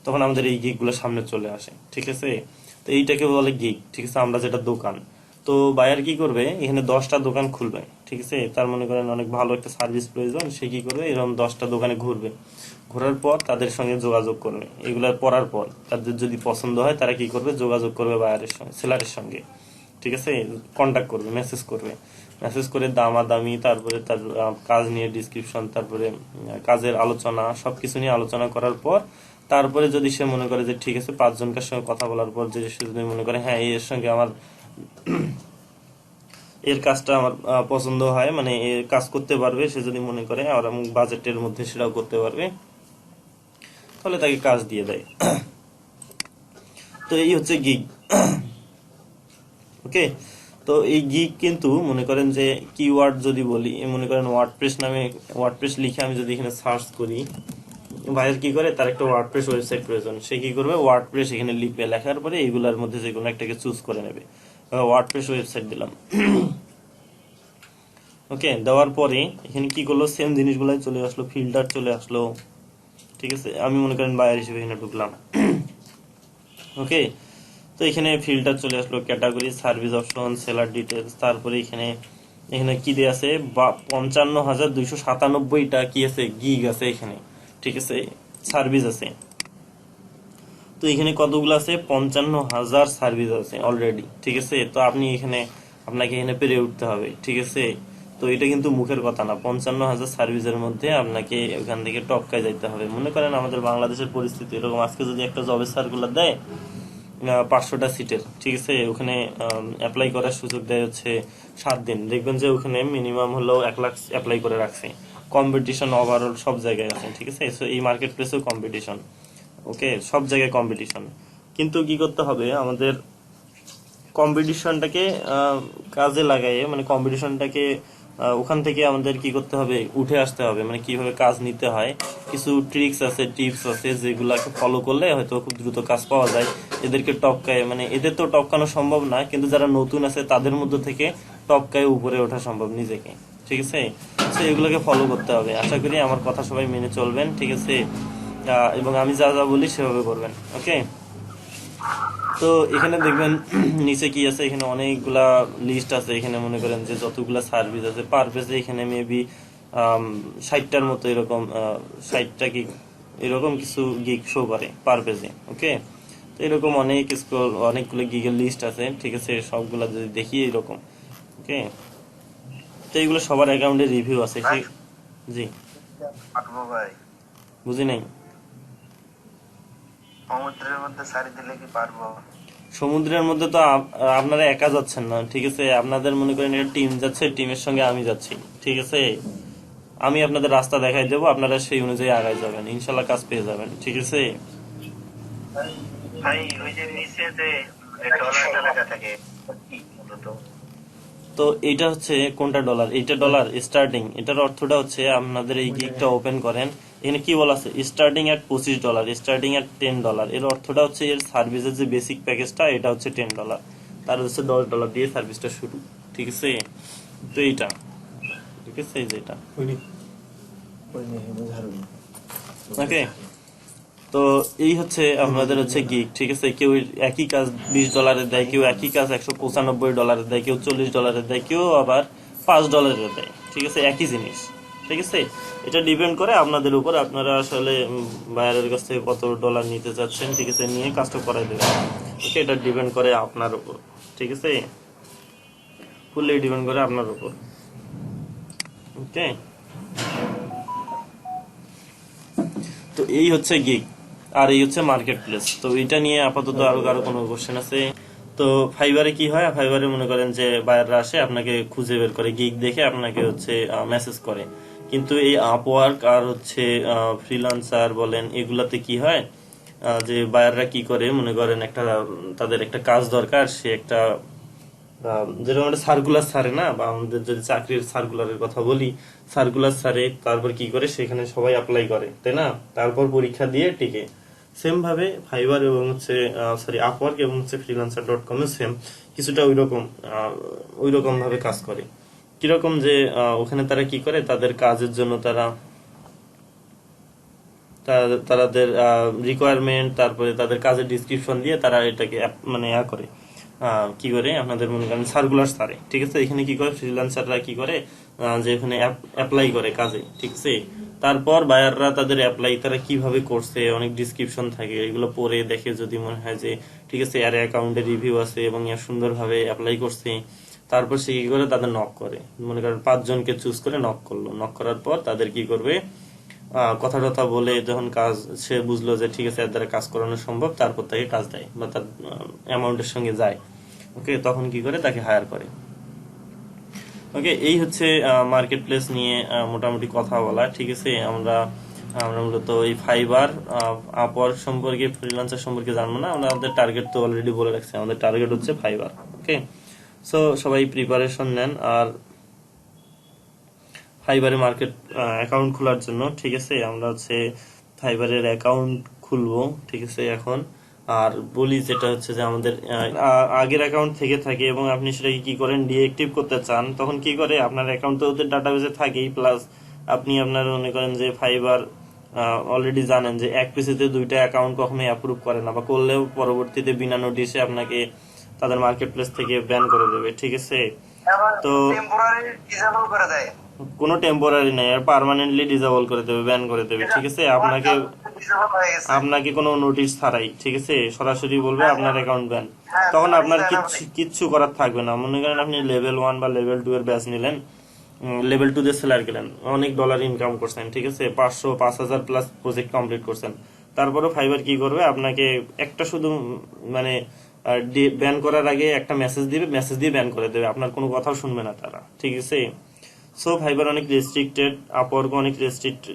তখন আমাদের এই গিগ গুলো সামনে চলে আসে। ঠিক আছে, তো এইটাকে বলে গিগ। ঠিক আছে, আমরা যেটা দোকান। তো বায়ার কি করবে, এখানে 10টা দোকান খুলবে। ঠিক আছে, তার মনে করেন অনেক ভালো একটা সার্ভিস প্রয়োজন, সে কি করবে, এরকম 10টা দোকানে ঘুরবে। ঘোরার পর তাদের সঙ্গে যোগাযোগ করবে। এগুলার পড়ার পর তাদের যদি পছন্দ হয়, তারা কি করবে, যোগাযোগ করবে বায়ারের সঙ্গে, সেলারের সঙ্গে। ঠিক আছে, কন্ট্যাক্ট করবে, মেসেজ করে দামাদামি, তারপরে তার কাজ নিয়ে ডিসক্রিপশন, তারপরে কাজের আলোচনা, সবকিছু নিয়ে আলোচনা করার পর, তারপরে যদি সে মনে করে যে ঠিক আছে, 5জনকার সঙ্গে কথা বলার পর যে সে যদি মনে করে হ্যাঁ এর সঙ্গে আমার এর কাজটা আমার পছন্দ হয়, মানে এর কাজ করতে পারবে, সে যদি মনে করে আর বাজেটের মধ্যে সেটাও করতে পারবে, তাহলে তাকে কাজ দিয়ে দেয়। তো এই হচ্ছে গিগ। ওকে, তো এই গিগ কিন্তু মনে করেন যে কিওয়ার্ড যদি বলি, মনে করেন ওয়ার্ডপ্রেস নামে, ওয়ার্ডপ্রেস লিখে আমি যদি এখানে সার্চ করি, ভাইয়ের কি করে, তার একটা ওয়ার্ডপ্রেস ওয়েবসাইট প্রয়োজন, সে কি করবে, ওয়ার্ডপ্রেস এখানে লিখবে, লেখার পরে এইগুলোর মধ্যে যে কোনো একটাকে চুজ করে নেবে। ওয়ার্ডপ্রেস ওয়েবসাইট দিলাম, ওকে, দেওয়ার পরে এখানে কি করলো, সেম জিনিসগুলাই চলে আসলো, ফিল্টার চলে আসলো, ঠিক আছে। আমি মনে করেন বায়ার হিসেবে এখানে ঢুকলাম, ওকে। তো এখানে ফিল্টার চলে আসলো, category, service option, seller details, তারপরে এখানে এখানে কি দিয়ে আছে, 55,297টা কি আছে, গিগ আছে এখানে, ঠিক আছে, সার্ভিস আছে। তো এখানে কতগুলো আছে, 55,000 সার্ভিস আছে অলরেডি, ঠিক আছে। তো আপনি এখানে, আপনাকে এখানে পেরে উঠতে হবে, ঠিক আছে। তো এটা কিন্তু মুখের কথা না, 55,000 সার্ভিসের মধ্যে আপনাকে ওখান থেকে টপকায় যাইতে হবে। মনে করেন আমাদের বাংলাদেশের পরিস্থিতি এরকম, আজকে যদি একটা জবের সার্কুলার দেয় 500টা সিটের, ঠিক আছে, ওখানে অ্যাপ্লাই করার সুযোগ দেয় হচ্ছে 7 দিন, দেখবেন যে ওখানে মিনিমাম হলো 1 লাখ অ্যাপ্লাই করে রাখছে। কম্পিটিশন ওভারঅল সব জায়গায় আছে, ঠিক আছে। সো এই মার্কেট প্লেসেও কম্পিটিশন, ওকে, সব জায়গায় কম্পিটিশন। কিন্তু কি করতে হবে আমাদের, কম্পিটিশনটাকে কাজে লাগাইয়ে, মানে কম্পিটিশনটাকে ওখান থেকে আমাদের কি করতে হবে, উঠে আসতে হবে, মানে কিভাবে কাজ নিতে হয়, কিছু ট্রিক্স আছে, টিপস আছে, যেগুলাকে ফলো করলে হয়তো খুব দ্রুত কাজ পাওয়া যায়। এদেরকে টপকায়, মানে এদের তো টপকানো সম্ভব না, কিন্তু যারা নতুন আছে তাদের মধ্যে থেকে টপকায় উপরে ওঠা সম্ভব নিজেকে, ঠিক আছে। তো এগুলোকে ফলো করতে হবে। আশা করি আমার কথা সবাই মেনে চলবেন, ঠিক আছে, এবং আমি যা যা বলি সেভাবে করবেন, ওকে। তো এখানে দেখবেন নিচে কি আছে, এখানে অনেকগুলা লিস্ট আছে, এখানে মনে করেন যে যতগুলা সার্ভিস আছে পার পেজে, এখানে মেবি 60টার মতো এরকম, 60টা কি এরকম কিছু গিগ শো করে পার পেজে, ওকে। তো এরকম অনেকগুলো গিগের লিস্ট আছে, ঠিক আছে, সবগুলা যদি দেখি এরকম, ওকে। তো এগুলো সবার অ্যাকাউন্টে রিভিউ আছে, জি, পারবো ভাই, বুঝি নাই। সমুদ্রের মধ্যে সারি দিলে কি পারবো? সমুদ্রের মধ্যে তো আপনারা একা যাচ্ছেন না, ঠিক আছে, আপনাদের মনে করেন একটা টিম যাচ্ছে, টিমের সঙ্গে আমি যাচ্ছি, ঠিক আছে। আমি আপনাদের রাস্তা দেখাই দেবো, আপনারা সেই অনুযায়ী আগায় যাবেন, ইনশাল্লাহ কাজ পেয়ে যাবেন, ঠিক আছে। ভাই ওই যে নিচে যে ডলারটা লেখা থাকে কি মূলত? তো এইটা হচ্ছে কোনটা ডলার, এইটা ডলার স্টার্টিং, এটার অর্থটা হচ্ছে আপনাদের এই গিগটা ওপেন করেন, এখানে কি বলা আছে, স্টার্টিং এট $25, স্টার্টিং এট $10, এর অর্থটা হচ্ছে এর সার্ভিসের যে বেসিক প্যাকেজটা এটা হচ্ছে $10, তার হচ্ছে $10 দিয়ে সার্ভিসটা শুরু, ঠিক আছে। তো এইটা, ঠিক আছে, এই যে এটা, ওকে। তো এই হচ্ছে আপনাদের হচ্ছে গিগ, ঠিক আছে। কেউ একই কাজ $20 দেয়, কেউ একই কাজ $195 দেয়, কেউ $40 দেয়, কেউ আবার $5 দেয়, ঠিক আছে, একই জিনিস, ঠিক আছে। এটা ডিপেন্ড করে আপনাদের উপর, আপনারা আসলে বাইরের কাছ থেকে কত ডলার নিতে চাচ্ছেন, ঠিক আছে, নিয়ে কাজটা করাই দেবেন, ওকে। এটা ডিপেন্ড করে আপনার উপর, ঠিক আছে, ফুললি ডিপেন্ড করে আপনার উপর, ওকে। তো এই হচ্ছে গিগ, আর এই হচ্ছে মার্কেট প্লেস। তো এটা নিয়ে আপাতত আরো কারো কোনো কোশ্চেন আছে? তো ফাইবারে কি হয়, ফাইবারে মনে করেন যে বায়াররা আসে, আপনাকে খুঁজে বের করে, গিগ দেখে আপনাকে হচ্ছে মেসেজ করে। কিন্তু এই আপওয়ার্ক আর হচ্ছে ফ্রিল্যান্সার বলেন, এগুলাতে কি হয়, যে বায়াররা কি করে, মনে করেন একটা তাদের একটা কাজ দরকার, সে একটা যেরকম একটা সার্কুলার ছাড়ে না, বা আমাদের যদি চাকরির সার্কুলারের কথা বলি, সার্কুলার ছাড়ে, তারপর কি করে, সেখানে সবাই অ্যাপ্লাই করে, তাই না, তারপর পরীক্ষা দিয়ে টিকে। সেম ভাবে ফাইবার এবং হচ্ছে আপওয়ার্ক এবং হচ্ছে freelancer.com এ সেম কিছুটা ওইরকম ভাবে কাজ করে। কিরকম যে ওখানে তারা কি করে, তাদের কাজের জন্য তাদের রিকোয়ারমেন্ট, তারপরে তাদের কাজের ডিসক্রিপশন দিয়ে তারা এটাকে মানে করে, কি করে, আপনাদের মনে করেন সার্কুলার সারে, ঠিক আছে। এখানে কি করে, ফ্রিল্যান্সাররা কি করে, যে এখানে অ্যাপ্লাই করে কাজে, ঠিক আছে। তারপর বায়াররা তাদের অ্যাপ্লাই তারা কিভাবে করছে, অনেক ডিসক্রিপশন থাকে, এগুলো পড়ে দেখে, যদি মনে হয় যে ঠিক আছে এর অ্যাকাউন্টে রিভিউ আছে এবং এর সুন্দরভাবে অ্যাপ্লাই করছে, তারপর সে কি করে, তাদের নক করে, মনে করেন 5 জনকে চুজ করে নক করলো, নক করার পর তাদের কি করবে, কথা টথা বলে, যখন কাজ সে বুঝলো যে ঠিক আছে এর দ্বারা কাজ করানো সম্ভব, তারপর তাকে কাজ দেয় বা তার অ্যামাউন্টের সঙ্গে যায়, ওকে। তখন কি করে, তাকে হায়ার করে, ওকে। এই হচ্ছে মার্কেট প্লেস নিয়ে মোটামুটি কথা বলা, ঠিক আছে। আমরা আমরা মূলত এই ফাইবার, আপওয়ার্ক সম্পর্কে, ফ্রিল্যান্সার সম্পর্কে জানবো না, আমরা আমাদের টার্গেট তো অলরেডি বলে রাখছি, আমাদের টার্গেট হচ্ছে ফাইবার, ওকে। সো সবাই প্রিপারেশন নেন আর ফাইবারে মার্কেট অ্যাকাউন্ট খোলার জন্য, ঠিক আছে, আমরা হচ্ছে ফাইবারের অ্যাকাউন্ট খুলবো, ঠিক আছে এখন। আর বলি যেটা হচ্ছে যে আমাদের আগের অ্যাকাউন্ট থেকে থাকে এবং আপনি সেটাকে কি করেন ডিঅ্যাক্টিভ করতে চান, তখন কি করে আপনার অ্যাকাউন্ট তো ওদের ডাটাবেসে থাকেই, প্লাস আপনি আপনার মনে করেন যে ফাইবার অলরেডি জানেন যে এক পিসিতে দুইটা অ্যাকাউন্ট কখনোই অ্যাপ্রুভ করে না, বা করলেও পরবর্তীতে বিনা নোটিশে আপনাকে তাদের মার্কেট প্লেস থেকে ব্যান করে দেবে, ঠিক আছে। তো টেম্পোরারি ডিসেবল করে দেয়, কোনো টেম্পোরারি নেই, আর পার্মানেন্টলি ডিসেবল করে দেবে, ব্যান করে দেবে, ঠিক আছে। আপনাকে ডিসেবল হয়ে গেছে। আপনাকে কোনো নোটিশ ছাড়াই, ঠিক আছে, সরাসরি বলবে আপনার অ্যাকাউন্ট ব্যান। হ্যাঁ, তখন আমি আপনার জানাবো। কিচ্ছু করার থাকবে না। মনে করেন আপনি লেভেল 1 বা লেভেল 2 এর ব্যাচ নিলেন, লেভেল 2 তে সেলার গেলেন, অনেক ডলার ইনকাম করছেন, ঠিক আছে, 500-5000 প্লাস প্রজেক্ট কমপ্লিট করছেন, তারপরে ফাইবার কি করবে আপনাকে একটা শুধু মানে ব্যান করার আগে একটা মেসেজ দিবে, মেসেজ দিয়ে ব্যান করে দেবে, আপনার কোনো কথাও শুনবে না তারা, ঠিক আছে। সো ফাইবার অনেক রেস্ট্রিক্টেড, আপওয়ার্ক অনেক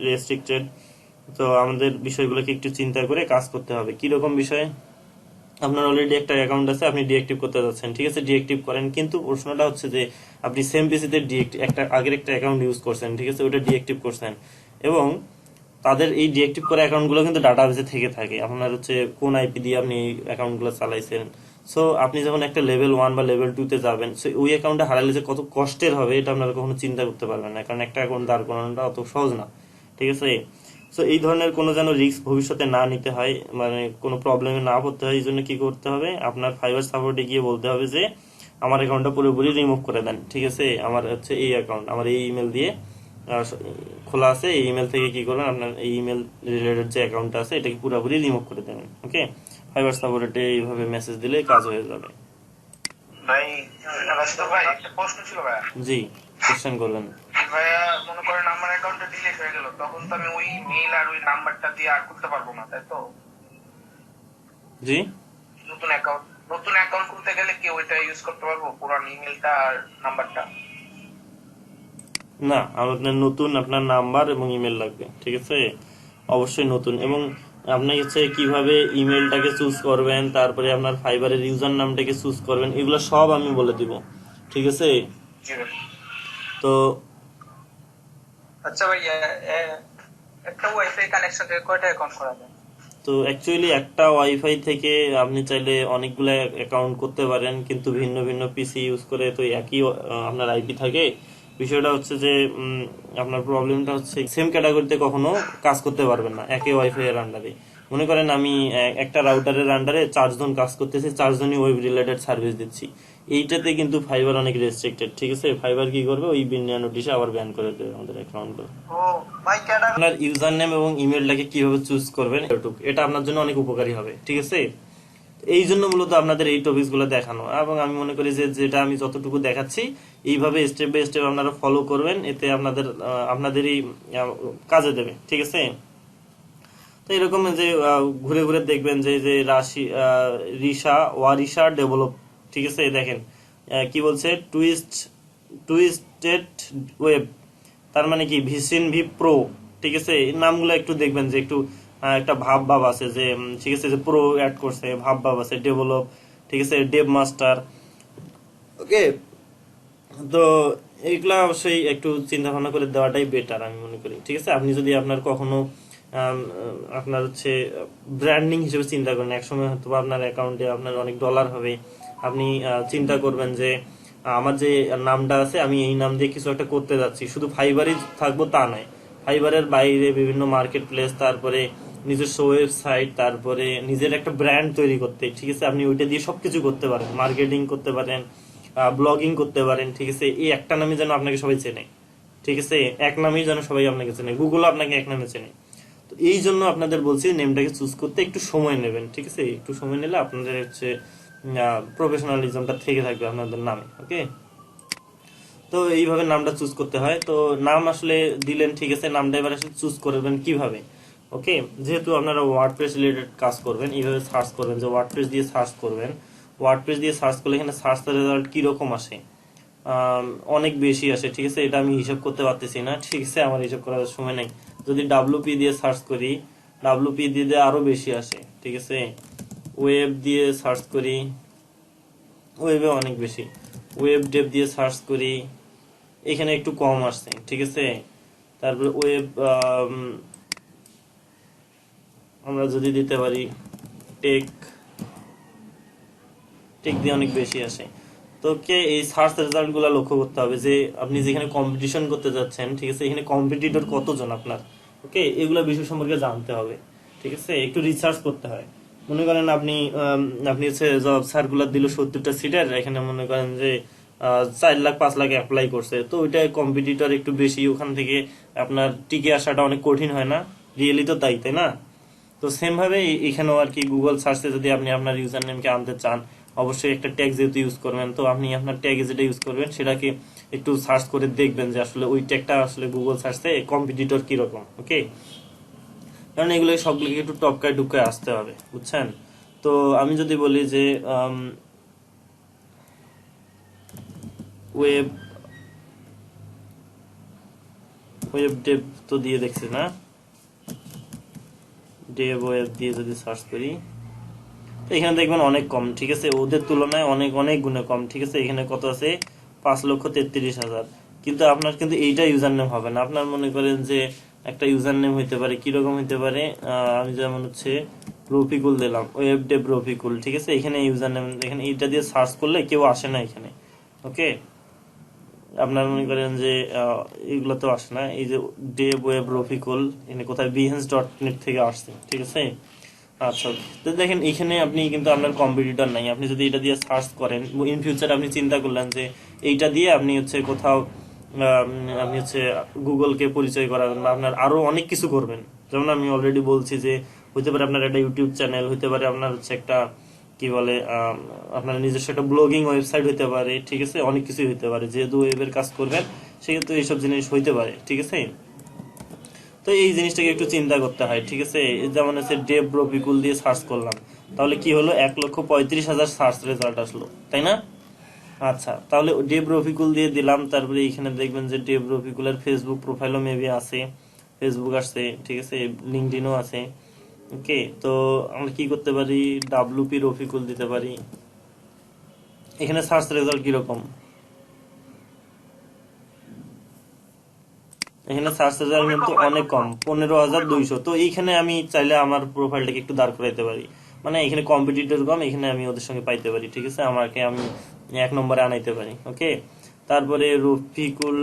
রেস্ট্রিক্টেড। তো আমাদের বিষয়গুলোকে একটু চিন্তা করে কাজ করতে হবে। কিরকম বিষয়? আপনার অলরেডি একটা অ্যাকাউন্ট আছে, আপনি ডিঅ্যাক্টিভ করতে যাচ্ছেন, ঠিক আছে, ডিঅ্যাক্টিভ করেন, কিন্তু প্রশ্নটা হচ্ছে যে আপনি সেম পিসিতে একটা আগের একটা অ্যাকাউন্ট ইউজ করছেন, ঠিক আছে, ওটা ডিঅ্যাক্টিভ করছেন, এবং তাদের এই ডিঅ্যাক্টিভ করা অ্যাকাউন্টগুলো কিন্তু ডাটাবেসে থেকে থাকে, আপনার হচ্ছে কোন আইপি দিয়ে আপনি এই অ্যাকাউন্টগুলো চালাইছেন। সো আপনি যখন একটা লেভেল 1 বা লেভেল 2 তে যাবেন, সো ওই অ্যাকাউন্টে হারালে যে কত কষ্টের হবে এটা আপনারা কখনো চিন্তা করতে পারবেন না, কারণ একটা অ্যাকাউন্ট দাঁড় করানোটা অত সহজ না, ঠিক আছে। সো এই ধরনের কোনো যেন রিস্ক ভবিষ্যতে না নিতে হয়, মানে কোনো প্রবলেমে না পড়তে হয়, এই জন্য কি করতে হবে, আপনার ফাইবার সাপোর্টে গিয়ে বলতে হবে যে আমার অ্যাকাউন্টটা পুরোপুরি রিমুভ করে দেন, ঠিক আছে, আমার হচ্ছে এই অ্যাকাউন্ট আমার এই ইমেল দিয়ে খোলা আছে, এই ইমেল থেকে কি করবেন আপনার এই ইমেল রিলেটেড যে অ্যাকাউন্টটা আছে এটাকে পুরোপুরি রিমুভ করে দেবেন, ওকে। ফাইবার সাপোর্টে এইভাবে মেসেজ দিলে কাজ হয়ে যাবে। ভাই রাশিদ ভাই, একটা প্রশ্ন ছিল ভাই। জি, কোশ্চেন করবেন। ভাইয়া মনে করেন আমার অ্যাকাউন্টটা ডিলিট হয়ে গেল, তখন তো আমি ওই মেইল আর ওই নাম্বারটা দিয়ে আর করতে পারবো না, তাই তো? জি, নতুন অ্যাকাউন্ট খুলতে গেলে কি ওইটা ইউজ করতে পারবো, পুরান ইমেলটা আর নাম্বারটা? না, আপনার নতুন আপনার নাম্বার এবং ইমেল লাগবে, ঠিক আছে, অবশ্যই নতুন। এবং আপনি হচ্ছে কিভাবে ইমেলটাকে চুজ করবেন, তারপরে আপনার ফাইবারের ইউজার নামটাকে চুজ করবেন, এগুলো সব আমি বলে দিব, ঠিক আছে। জি ভাই। তো আচ্ছা ভাই, একটা ওয়াইফাই কানেকশন থেকে কয়টা অ্যাকাউন্ট করা যায়? তো অ্যাকচুয়ালি একটা ওয়াইফাই থেকে আপনি চাইলে অনেকগুলো অ্যাকাউন্ট করতে পারেন, কিন্তু ভিন্ন ভিন্ন পিসি ইউজ করে তো একই আপনার আইপি থাকে। বিষয়টা হচ্ছে যে আপনার প্রবলেমটা হচ্ছে সেম ক্যাটাগরিতে কখনো কাজ করতে পারবেন না একই ওয়াইফাই এর আন্ডারে। মনে করেন আমি একটা রাউটারের আন্ডারে 4 জন কাজ করতেছি, 4 জনই ওয়েব রিলেটেড সার্ভিস দিচ্ছি, এইটাতে কিন্তু ফাইবার অনেক রেস্ট্রিক্টেড, ঠিক আছে। ফাইবার কি করবে, ওই বিনা নোটিশে আবার ব্যান করে দেবে আমাদের অ্যাকাউন্টগুলো। আপনার ইউজার নেম এবং ইমেলটাকে কিভাবে চুজ করবেন এটা আপনার জন্য অনেক উপকারী হবে, ঠিক আছে। এই জন্য মূলত আপনাদের এই টপিকস গুলো দেখানো, এবং আমি মনে করি যে যেটা আমি যতটুকু দেখাচ্ছি এইভাবে স্টেপ বাই স্টেপ আপনারা ফলো করবেন, এতে আপনাদেরই কাজে দেবে, ঠিক আছে। তো এরকম যে ঘুরে ঘুরে দেখবেন যে যে ওয়ারিশা ডেভেলপ, ঠিক আছে, দেখেন কি বলছে, টুইস্টেড ওয়েব, তার মানে কি ভিসিন ভি প্রো, ঠিক আছে। এই নামগুলো একটু দেখবেন যে একটু একটা ভাব আছে যে ঠিক আছে, যে প্রো অ্যাড করছে, ভাব আছে, ডেভেলপ, ঠিক আছে, ডেভ মাস্টার, ওকে। তো এইগুলা অবশ্যই একটু চিন্তা ভাবনা করে দেওয়াটাই বেটার আমি মনে করি, ঠিক আছে। আপনি যদি আপনার কখনো আপনার হচ্ছে ব্র্যান্ডিং হিসেবে চিন্তা করেন, একসময় হয়তো আপনার অ্যাকাউন্টে আপনার অনেক ডলার হবে, আপনি চিন্তা করবেন যে আমার যে নামটা আছে আমি এই নাম দিয়ে কিছু একটা করতে যাচ্ছি, শুধু ফাইবারই থাকবো তা নয়, ফাইবারের বাইরে বিভিন্ন মার্কেট প্লেস, তারপরে নিজস্ব ওয়েবসাইট, তারপরে নিজের একটা ব্র্যান্ড তৈরি করতে, ঠিক আছে, আপনি ওইটা দিয়ে সবকিছু করতে পারেন, মার্কেটিং করতে পারেন, ব্লগিং করতে পারেন, ঠিক আছে। এই একটা নামই যেন আপনাকে সবাই চেনে, ঠিক আছে, এক নামেই যেন সবাই আপনাকে চেনে, গুগল আপনাকে এক নামে চেনে। তো এই জন্য আপনাদের বলছি নেমটাকে চুজ করতে একটু সময় নেবেন, ঠিক আছে, একটু সময় নিলে আপনাদের হচ্ছে প্রফেশনালিজমটা থেকে থাকবে আপনাদের নামে, ওকে। তো এইভাবে নামটা চুজ করতে হয়। তো নাম আসলে দিলেন, ঠিক আছে, নামটা এবার আসলে চুজ করবেন কিভাবে, ওকে। যেহেতু আপনারা ওয়ার্ডপ্রেস রিলেটেড কাজ করবেন, এইভাবে সার্চ করবেন, যে ওয়ার্ডপ্রেস দিয়ে সার্চ করবেন, ওয়ার্ডপ্রেস দিয়ে সার্চ করলে এখানে সার্চ রেজাল্ট কিরকম আসে, অনেক বেশি আসে, ঠিক আছে। এটা আমি হিসাব করতে পারতেছি না, ঠিক আছে, আমার হিসাব করার সময় নেই। যদি ডাব্লুপি দিয়ে সার্চ করি, ডাব্লুপি দিয়ে আরো বেশি আসে, ঠিক আছে। ওয়েব দিয়ে সার্চ করি, ওয়েবে অনেক বেশি। ওয়েব ডেভ দিয়ে সার্চ করি, এখানে একটু কম আসছে, ঠিক আছে। তারপরে ওয়েব আমরা যদি দিতে পারি টেক, টেক দিয়ে অনেক বেশি আসে। তো কে এই সার্চ রেজাল্ট গুলা লক্ষ্য করতে হবে যে আপনি যেখানে কম্পিটিশন করতে যাচ্ছেন, ঠিক আছে, এখানে কম্পিটিটর কতজন আপনার, ওকে, এগুলা বিষয় সম্পর্কে জানতে হবে, ঠিক আছে, একটু রিসার্চ করতে হয়। মনে করেন আপনি হচ্ছে জব সার্কুলার দিল 70টা সিটের, এখানে মনে করেন যে 4 লাখ 5 লাখ অ্যাপ্লাই করছে, তো ওইটা কম্পিটিটর একটু বেশি, ওখান থেকে আপনার টিকে আসাটা অনেক কঠিন হয় না, রিয়েলি তো তাই, তাই না? তো সেম ভাবে এখানেও আর কি গুগল সার্চে যদি আপনি আপনার ইউজার নেমকে আনতে চান, অবশ্যই একটা ট্যাগ যেহেতু ইউজ করবেন, তো আপনি আপনার ট্যাগে যেটা ইউজ করবেন সেটাকে একটু সার্চ করে দেখবেন যে আসলে ওই ট্যাগটা আসলে গুগল সার্চে কম্পিটিটর কিরকম, ওকে। কারণ এগুলো সবগুলোকে একটু টপকায় টুপকায় আসতে হবে, বুঝছেন? তো আমি যদি বলি যে ওয়েব ওয়েব ডেভ তো দিয়ে দেখছি না, ডেভ ওয়েব দিয়ে যদি সার্চ করি, তো এখানে দেখবেন অনেক কম, ঠিক আছে, ওদের তুলনায় অনেক অনেক গুণে কম, ঠিক আছে। এখানে কত আছে? 5,33,000। কিন্তু আপনার কিন্তু এইটা ইউজার নেম হবে না, আপনার মনে করেন যে একটা ইউজার নেম হইতে পারে, কিরকম হইতে পারে, আমি যেমন হচ্ছে রফিকুল দিলাম, ওয়েব ডেভ রফিকুল, ঠিক আছে। এখানে ইউজার নেম, এখানে এইটা দিয়ে সার্চ করলে কেউ আসে না এখানে, ওকে। আপনার মনে করেন যে এগুলো তো আসে না, এই যে ডেভ ওয়েব রফিকুল, এখানে কোথায় behance.net থেকে আসছে, ঠিক আছে। আচ্ছা, তো দেখেন এখানে আপনি কিন্তু আপনার কম্পিটিটর নাই, আপনি যদি এটা দিয়ে সার্চ করেন, ইন ফিউচার আপনি চিন্তা করলেন যে এইটা দিয়ে আপনি হচ্ছে কোথাও আপনি হচ্ছে গুগলকে পরিচয় করাবেন বা আপনার আরো অনেক কিছু করবেন। যেমন আমি অলরেডি বলছি যে হইতে পারে আপনার একটা ইউটিউব চ্যানেল, হইতে পারে আপনার হচ্ছে একটা কি বলে আপনার নিজস্ব একটা ব্লগিং ওয়েবসাইট হইতে পারে, ঠিক আছে, অনেক কিছুই হইতে পারে, যেহেতু ওয়েবের কাজ করবেন সেক্ষেত্রে এইসব জিনিস হইতে পারে, ঠিক আছে। তো এই জিনিসটাকে একটু চিন্তা করতে হয়, ঠিক আছে। যেমন হচ্ছে ডেভ রফিকুল দিয়ে সার্চ করলাম, তাহলে কি হলো? 1,35,000 সার্চ রেজাল্ট আসলো, তাই না? আচ্ছা, তাহলে ডেভ রফিকুল দিয়ে দিলাম, তারপরে এখানে দেখবেন যে ডেভ রফিকুলের ফেসবুক প্রোফাইলও মেবি আছে, ফেসবুক আসছে, ঠিক আছে, লিঙ্কডইনও আছে, ওকে। তো আমরা কি করতে পারি? ডাব্লুপি রফিকুল দিতে পারি। এখানে সার্চ রেজাল্ট কিরকম? এখানে সার্চ রেজাল্ট খুবই কিন্তু কম ভাই, অনেক খুবই কম, কম। 15,200। তো এইখানে আমি চাইলে আমার প্রোফাইলটাকে একটু দাঁড় করাইতে পারি, মানে এখানে কম্পিটিটর কম, এখানে আমি ওদের সঙ্গে পাইতে পারি, ঠিক আছে, আমাকে আমি 1 নম্বরে আনাইতে পারি, ওকে। তারপরে রফিকুল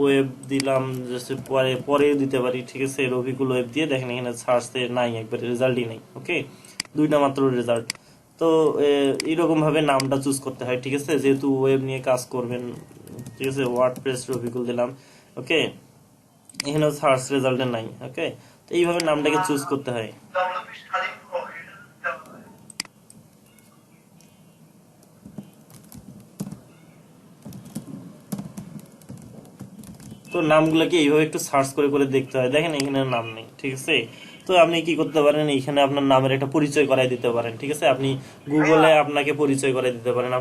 ওয়েব দিলাম, পরে পরে দিতে পারি, ঠিক আছে। রফিকুল ওয়েব দিয়ে দেখেন এখানে সার্চে নাই, একবারে রেজাল্টই নাই, ওকে, 2টা মাত্র রেজাল্ট। তো এইরকম ভাবে নামটা চুজ করতে হয়, ঠিক আছে, যেহেতু ওয়েব নিয়ে কাজ করবেন, ঠিক আছে। ওয়ার্ডপ্রেস রফিকুল দিলাম, ওকে, এখানেও সার্চ রেজাল্টে নাই, ওকে। তো এইভাবে নামটাকে চুজ করতে হয়। তো নামগুলোকে এইভাবে একটু সার্চ করে করে দেখতে হয়, দেখেন এখানে নাম নেই, ঠিক আছে। তো আপনি কি করতে পারেন? এখানে আপনার নামের একটা পরিচয় করাই দিতে পারেন, ঠিক আছে। আপনি গুগলে আপনাকে পরিচয় করাই দিতে পারেন,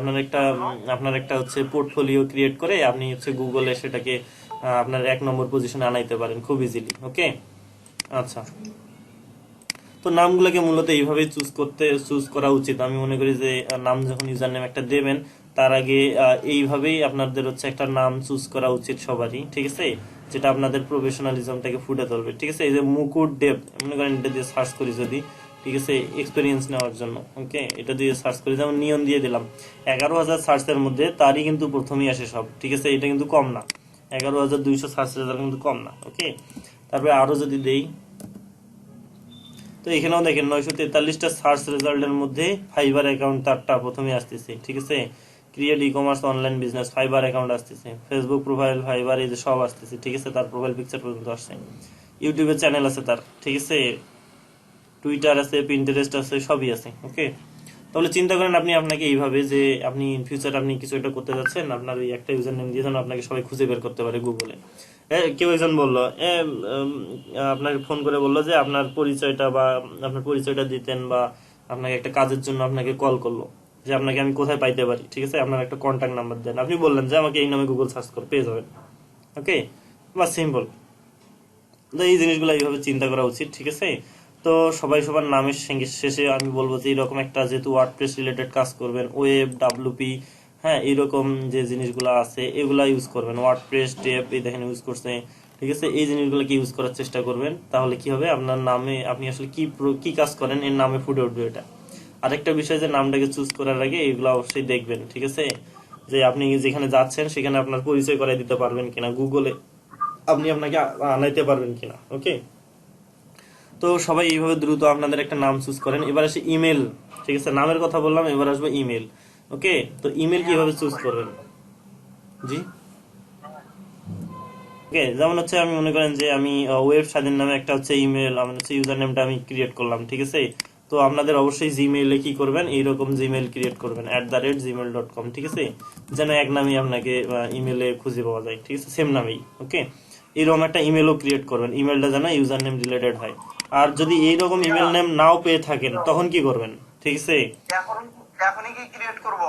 আপনার একটা হচ্ছে পোর্টফোলিও ক্রিয়েট করে আপনি হচ্ছে গুগলে সেটাকে আপনার 1 নম্বর পজিশনে আনাইতে পারেন খুব ইজিলি, ওকে। আচ্ছা, তো নামগুলোকে মূলত এইভাবেই চুজ করা উচিত। আমি মনে করি যে নাম যখন ইউজার নেম একটা দেবেন, তার আগে এইভাবেই আপনাদের হচ্ছে একটা নাম চুজ করা উচিত সবারই, ঠিক আছে, যেটা আপনাদের প্রফেশনালিজমটাকে ফুটে তুলবে, ঠিক আছে। এই যে মুকুট দেব, মনে করেন এটা দিয়ে সার্চ করি যদি, ঠিক আছে, এক্সপিরিয়েন্স নেওয়ার জন্য, ওকে, এটা দিয়ে সার্চ করি, যেমন নিয়ন দিয়ে দিলাম, 11,000 সার্চের মধ্যে তারই কিন্তু প্রথমেই আসে সব, ঠিক আছে, এটা কিন্তু কম না, 11,200 সার্চ রেজাল্ট কিন্তু কম না, ওকে। তারপরে আরো যদি দেই, তো এখানেও দেখেন 943টা সার্চ রেজাল্টের মধ্যে ফাইবার অ্যাকাউন্ট তারটা প্রথমে আসতেছে, ঠিক আছে। Create e commerce online business, fibre account আসতেছে, ফেসবুক প্রোফাইল, ফাইবার, এই যে সব আসতেছে, ঠিক আছে, তার প্রোফাইল পিকচার পর্যন্ত আসছে। ইউটিউবে চ্যানেল আছে তার, ঠিক আছে, টুইটার আছে, পিন্টারেস্ট আছে, সবই আছে, ওকে। তাহলে চিন্তা করেন আপনি আপনাকে এইভাবে যে আপনি ইন ফিউচার আপনি কিছু একটা করতে যাচ্ছেন, আপনার ওই একটা ইউজার নেম দিয়ে যেন আপনাকে সবাই খুঁজে বের করতে পারে গুগলে। কেউ একজন বললো আপনাকে ফোন করে বললো যে আপনার পরিচয়টা দিতেন, বা আপনাকে একটা কাজের জন্য আপনাকে কল করলো, যে আপনাকে আমি কোথায় পাইতে পারি, ঠিক আছে, আপনার একটা কন্ট্যাক্ট নাম্বার দেন, আপনি বললেন যে আমাকে এই নামে গুগল সার্চ করে পেয়ে যাবেন, ওকে, বা সিম্পল। তো এই জিনিসগুলো এইভাবে চিন্তা করা উচিত, ঠিক আছে। তো সবাই সবার নামের শেষে আমি বলবো যে এরকম একটা, যেহেতু ওয়ার্ডপ্রেস রিলেটেড কাজ করবেন, ওয়েব, ডাব্লুপি, হ্যাঁ, এরকম যে জিনিসগুলো আছে এগুলা ইউজ করবেন। ওয়ার্ডপ্রেস টেপ এই দেখেন ইউজ করছে, ঠিক আছে। এই জিনিসগুলোকে ইউজ করার চেষ্টা করবেন, তাহলে কি হবে, আপনার নামে আপনি আসলে কি কাজ করেন এর নামে ফুটে উঠবে এটা। আরেকটা বিষয় যে নামটাকে চুজ করার আগে এগুলো অবশ্যই দেখবেন, ঠিক আছে, যে আপনি যেখানে যাচ্ছেন সেখানে আপনার পরিচয় করাই দিতে পারবেন কিনা, গুগলে আপনি আপনাকে আনাইতে পারবেন কিনা। ওকে, তো সবাই এইভাবে দ্রুত আপনাদের একটা নাম চুজ করেন। এবার আসে ইমেল, ঠিক আছে, নামের কথা বললাম, এবার আসবে ইমেল। ওকে, তো ইমেল কিভাবে চুজ করবেন? জি, ওকে, যেমন হচ্ছে আমি মনে করেন যে আমি ওয়েব স্বাধীন নামে একটা হচ্ছে ইমেল, আমি হচ্ছে ইউজার নেমটা আমি ক্রিয়েট করলাম, ঠিক আছে। তো আপনাদের অবশ্যই জিমেইলে কি করবেন, এইরকম জিমেইল ক্রিয়েট করবেন @gmail.com, ঠিক আছে, যেন এক নামই আপনাকে ইমেলে খুঁজে পাওয়া যায়, ঠিক আছে, সেম নামেই। ওকে, এইরকম একটা ইমেলও ক্রিয়েট করবেন, ইমেলটা যেন ইউজার নেম রিলেটেড হয়। আর যদি এইরকম ইমেল নেম নাও পেয়ে থাকেন তখন কি করবেন, ঠিক আছে। এখন এখনই কি ক্রিয়েট করব?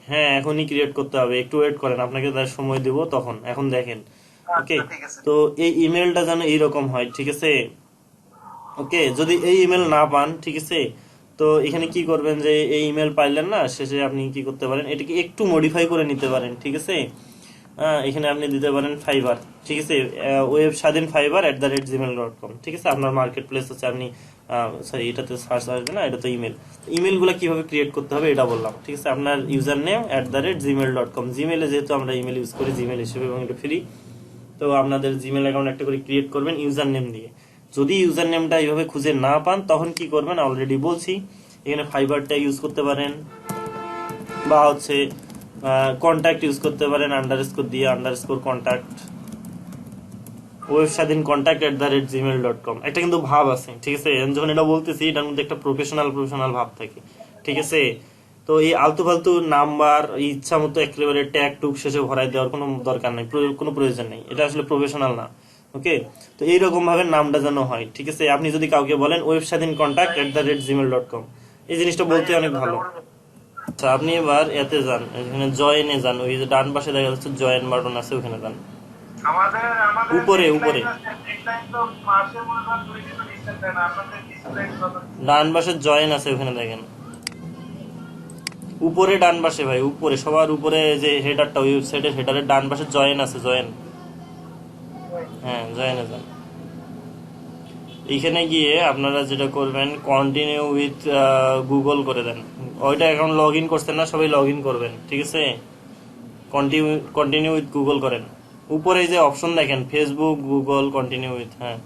হ্যাঁ, এখনই ক্রিয়েট করতে হবে, একটু ওয়েট করেন, আপনাকে তার সময় দেব তখন, এখন দেখেন। ওকে, ঠিক আছে। তো এই ইমেলটা যেন এইরকম হয়, ঠিক আছে। ওকে, যদি এই ইমেল না পান, ঠিক আছে, তো এখানে কি করবেন, যে এই ইমেল পাইলেন না, শেষে আপনি কি করতে পারেন, এটাকে একটু মডিফাই করে নিতে পারেন, ঠিক আছে। এখানে আপনি দিতে পারেন ফাইবার, ঠিক আছে, ওয়েব স্বাধীন fiber@gmail.com, ঠিক আছে। আপনার মার্কেট প্লেস হচ্ছে, আপনি সরি এটাতে সার্চ আসবে না, এটা তো ইমেল। ইমেল গুলা কিভাবে ক্রিয়েট করতে হবে এটা বললাম, ঠিক আছে। আপনার ইউজার নেম @gmail.com, জিমেলে যেহেতু আমরা ইমেল ইউজ করি জিমেল হিসেবে এবং এটা ফ্রি, তো আপনাদের জিমেল অ্যাকাউন্ট একটা করে ক্রিয়েট করবেন ইউজার নেম দিয়ে। যদি ইউজার নেমটা এইভাবে খুঁজে না পান তখন কি করবেন অলরেডি বলছি, এখানে ফাইবারটা ইউজ করতে পারেন, বা হচ্ছে কন্ট্যাক্ট ইউজ করতে পারেন, আন্ডারস্কোর দিয়ে _কন্ট্যাক্ট, ওয়েব স্বাধীন contact@gmail.com, একটা কিন্তু ভাব আছে, ঠিক আছে। আমি যখন এটা বলতেছি এটার মধ্যে একটা প্রফেশনাল ভাব থাকে, ঠিক আছে। তো এই আলতু ফালতু নাম্বার ইচ্ছা মতো একেবারে ট্যাগ টুক শেষে ভরাই দেওয়ার কোনো দরকার নাই, কোনো প্রয়োজন নেই, এটা আসলে প্রফেশনাল না। ওকে, তো এইরকম ভাবে নামটা যেন হয়, ঠিক আছে। আপনি যদি কাউকে বলেন ওয়েব স্বাধীন contact@gmail.com, এই জিনিসটা বলতে অনেক ভালো। আচ্ছা, আপনি এবার এতে যান, এখানে জয়েনে যান, ওই যে ডান পাশে দেখা যাচ্ছে জয়েন বাটন আছে, ওখানে যান, আমাদের আমাদের উপরে উপরে ডেডলাইন তো মাসে মনে করেন 2 দিন তো ডিসটেন্স দেয় না, আপনাদের ডিসপ্লেন কত? ডান পাশে জয়েন আছে, ওখানে দেখেন উপরে ডান পাশে ভাই, উপরে সবার উপরে যে হেডারটা, ওয়েবসাইটের হেডারের ডান পাশে জয়েন আছে, জয়েন, হ্যাঁ জয়েনে যান। এইখানে গিয়ে আপনারা যেটা করবেন কন্টিনিউ উইথ গুগল করে দেন, ওইটা এখন লগ ইন করছেন না, সবাই লগ ইন করবেন, ঠিক আছে। কন্টিনিউ উইথ গুগল করেন, উপরে যে অপশন দেখেন ফেসবুক গুগল কন্টিনিউ উইথ, হ্যাঁ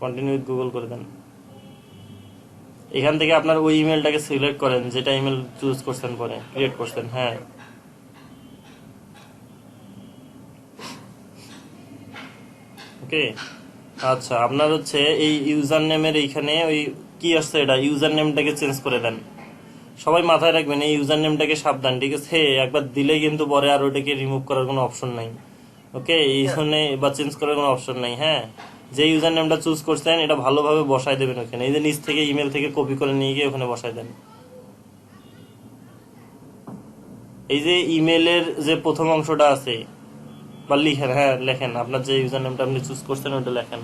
কন্টিনিউ উইথ গুগল করে দেন। এখান থেকে আপনার ওই ইমেলটাকে সিলেক্ট করেন যেটা ইমেল চুজ করছেন, পরে ক্রিয়েট করছেন, হ্যাঁ। ওকে, আচ্ছা, আপনার হচ্ছে এই ইউজার নেমের এইখানে ওই কি আসছে, এটা ইউজার নেমটাকে চেঞ্জ করে দেন। সবাই মাথায় রাখবেন এই ইউজার নেমটাকে সাবধান, ঠিক আছে, একবার দিলে কিন্তু পরে আর ওটাকে রিমুভ করার কোনো অপশন নাই। ওকে, এইখানে বা চেঞ্জ করার কোনো অপশন নাই, হ্যাঁ। যে ইউজার নেমটা চুজ করছেন এটা ভালোভাবে বসায় দেবেন ওখানে, এই যে নিচ থেকে ইমেল থেকে কপি করে নিয়ে গিয়ে ওখানে বসায় দেন। এই যে ইমেলের যে প্রথম অংশটা আছে বা লিখেন, হ্যাঁ লেখেন, আপনার যে ইউজার নেমটা আপনি চুজ করছেন ওটা লেখেন।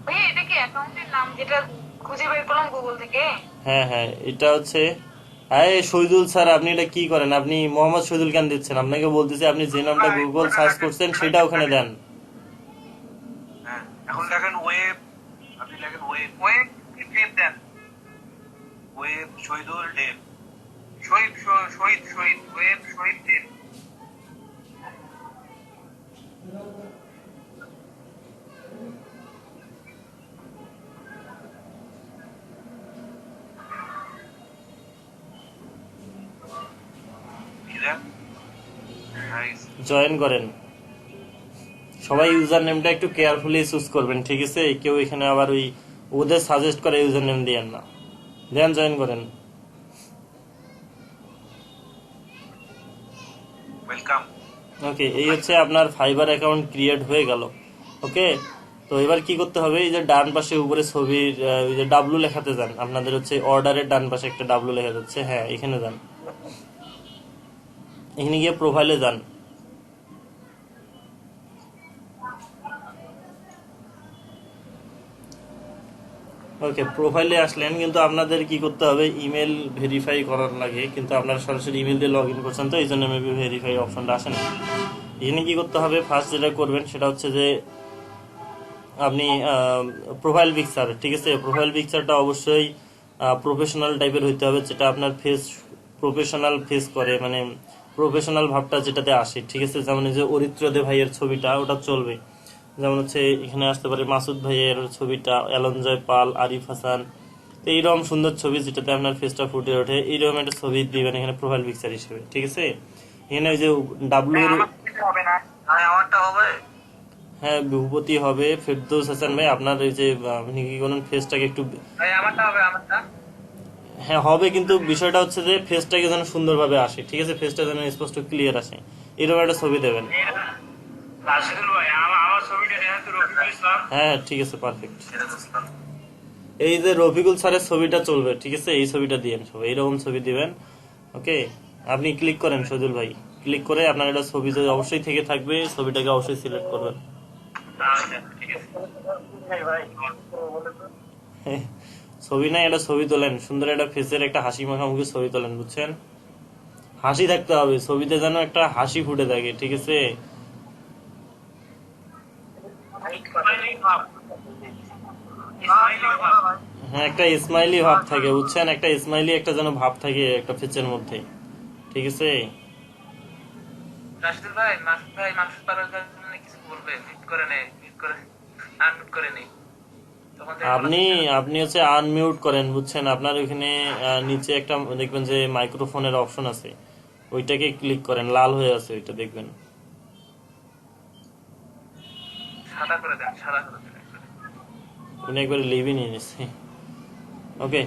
ভাইয়া এটা কি অ্যাকাউন্টের নাম যেটা খুঁজে বের করলাম গুগল থেকে? হ্যাঁ হ্যাঁ, এটা হচ্ছে, হ্যাঁ শহীদুল স্যার, আপনি এটা কি করেন, আপনি মোহাম্মদ শহীদুল কেন দিচ্ছেন, আপনাকে বলতেছি আপনি যে নামটা গুগল সার্চ করছেন সেটা ওখানে দেন। হ্যাঁ, এখন দেখেন ওয়েব, আপনি দেখেন ওয়েব টেপ দেন, ওয়েব শহীদুল টেপ, শহীদ ওয়েব শহীদ টেপ। জয়েন করেন, সবাই ইউজার নেমটা একটু কেয়ারফুলি চুজ করবেন, ঠিক আছে। কেউ এখানে আবার ওই ওদের সাজেস্ট করে ইউজার নেম দিয়েন না, দেন জয়েন করেন। ওয়েলকাম। ওকে, এই হচ্ছে আপনার ফাইবার অ্যাকাউন্ট ক্রিয়েট হয়ে গেল। ওকে, তো এবার কি করতে হবে, এই যে ডান পাশে উপরে ছবির ওই যে ডাব্লু লেখাতে যান, আপনাদের হচ্ছে অর্ডারের ডান পাশে একটা ডাব্লু লেখা যাচ্ছে, হ্যাঁ এখানে যান, এখানে গিয়ে প্রোফাইলে যান। ওকে, প্রোফাইলে আসলেন, কিন্তু আপনাদের কি করতে হবে, ইমেল ভেরিফাই করার লাগে, কিন্তু আপনারা সরাসরি ইমেল দিয়ে লগ ইন করছেন, তো এই জন্য মেবি ভেরিফাই অপশনটা আসে না। এখানে কি করতে হবে, ফার্স্ট যেটা করবেন সেটা হচ্ছে যে আপনি প্রোফাইল পিকচার, ঠিক আছে, প্রোফাইল পিকচারটা অবশ্যই প্রফেশনাল টাইপের হইতে হবে, যেটা আপনার ফেস প্রফেশনাল ফেস করে, মানে প্রফেশনাল ভাবটা যেটাতে আসে, ঠিক আছে। যেমন এই যে অরিত্রদে ভাইয়ের ছবিটা, ওটা চলবে। যেমন হচ্ছে এখানে আসতে পারে মাসুদ ভাইয়ের ছবিটা, অ্যালনজয় পাল, আরিফ হাসান, তো এইরকম সুন্দর ছবি যেটাতে আপনার ফেসটা ফুটে ওঠে, এইরকম একটা ছবি দিবেন এখানে প্রোফাইল পিকচার হিসেবে, ঠিক আছে। এখানে ওই যে ডাব্লিউ, আমার কিছু হবে না, আমারটা হবে। হ্যাঁ ভূপতি হবে, ফেরদৌস হাসান ভাই আপনার এই যে আপনি কি করেন ফেসটাকে একটু, আমারটা হবে, আমারটা। হ্যাঁ হবে, কিন্তু বিষয়টা হচ্ছে যে ফেসটাকে যেন সুন্দরভাবে আসে, ঠিক আছে, ফেসটা যেন স্পষ্ট ক্লিয়ার আসে, এরকম একটা ছবি দেবেন। রাশিদুল ভাই, আমার ছবিটা নেন তো, রফিকুল ইসলাম। হ্যাঁ ঠিক আছে, পারফেক্ট। এই যে রফিকুল স্যারের ছবিটা চলবে, ঠিক আছে, এই ছবিটা দিবেন, সব এইরকম ছবি দিবেন। ওকে, আপনি ক্লিক করেন সজল ভাই, ক্লিক করে আপনার একটা ছবি যদি অবশ্যই থেকে থাকবে, ছবিটাকে অবশ্যই সিলেক্ট করবেন। ছবি নাই, একটা ছবি তোলেন, সুন্দর একটা ফেসের একটা হাসি মাখামুখি ছবি তোলেন, বুঝছেন, হাসি থাকতে হবে ছবিতে, যেন একটা হাসি ফুটে থাকে, ঠিক আছে। হ্যাঁ একটা স্মাইলি ভাব থাকে, বুঝছেন, একটা স্মাইলি একটা যেন ভাব থাকে একটা ফেসের মধ্যে, ঠিক আছে। রাশিদুল ভাই, মাসুদ ভাই মাসুদ পারের জন্য কিছু বলবে, মিট করে নেই, মিট করে আনমিট করে নেই। আপনি আপনি হচ্ছে আনমিউট করেন, বুঝছেন, আপনার ওইখানে নিচে একটা দেখবেন যে মাইক্রোফোনের অপশন আছে, ওইটাকে ক্লিক করেন, লাল হয়ে আছে ওইটা দেখবেন। সাদা করে দেন, সাদা করে দেন। উনি একবার লিভই নিয়ে নিচ্ছে। ওকে,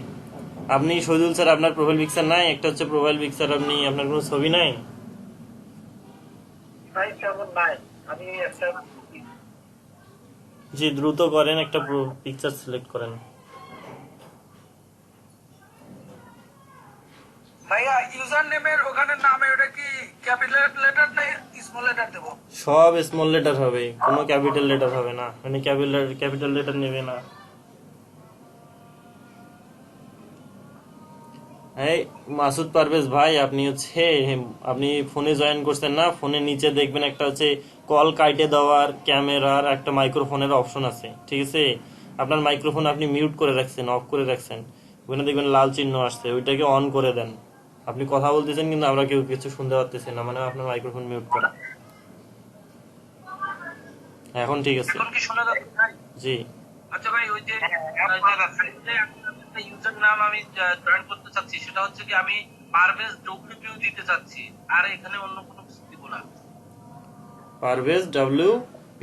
আপনি শহীদুল স্যার আপনার প্রোফাইল পিকচার নাই, একটা হচ্ছে প্রোফাইল পিকচার, আপনি আপনার কোনো ছবি নাই? ভাই তেমন নাই, আমি একটা জি দ্রুত করেন, একটা পিকচার সিলেক্ট করেন। ভাইয়া ইউজার নেমের ওখানে নামে ওটা কি ক্যাপিটাল লেটার না স্মল লেটার দেব? সব স্মল লেটার হবে, কোনো ক্যাপিটাল লেটার হবে না, মানে ক্যাপিটাল লেটার নেবে না। এই মাসুদ পারভেজ ভাই, আপনি হচ্ছে আপনি ফোনে জয়েন করছেন না, ফোনের নিচে দেখবেন একটা হচ্ছে কল কাইটে দেওয়ার ক্যামেরার একটা মাইক্রোফোনের অপশন আছে, ঠিক আছে। আপনার মাইক্রোফোন আপনি মিউট করে রাখছেন, অফ করে রাখছেন, ওখানে দেখবেন লাল চিহ্ন আসছে, ওইটাকে অন করে দেন। আপনি কথা বলতেছেন কিন্তু আমরা কেউ কিছু শুনতে পারতেছি না, মানে আপনার মাইক্রোফোন মিউট করা। এখন ঠিক আছে, এখন কি শোনা যাচ্ছে ভাই? জি। আচ্ছা ভাই, ওই যে ইউজার নাম আমি জয়েন করতে চাচ্ছি, সেটা হচ্ছে কি আমি পারভেজ ডব্লিউপিউ দিতে চাচ্ছি, আর এখানে অন্য কোনো কিছু দিব না। পারভেজ WP,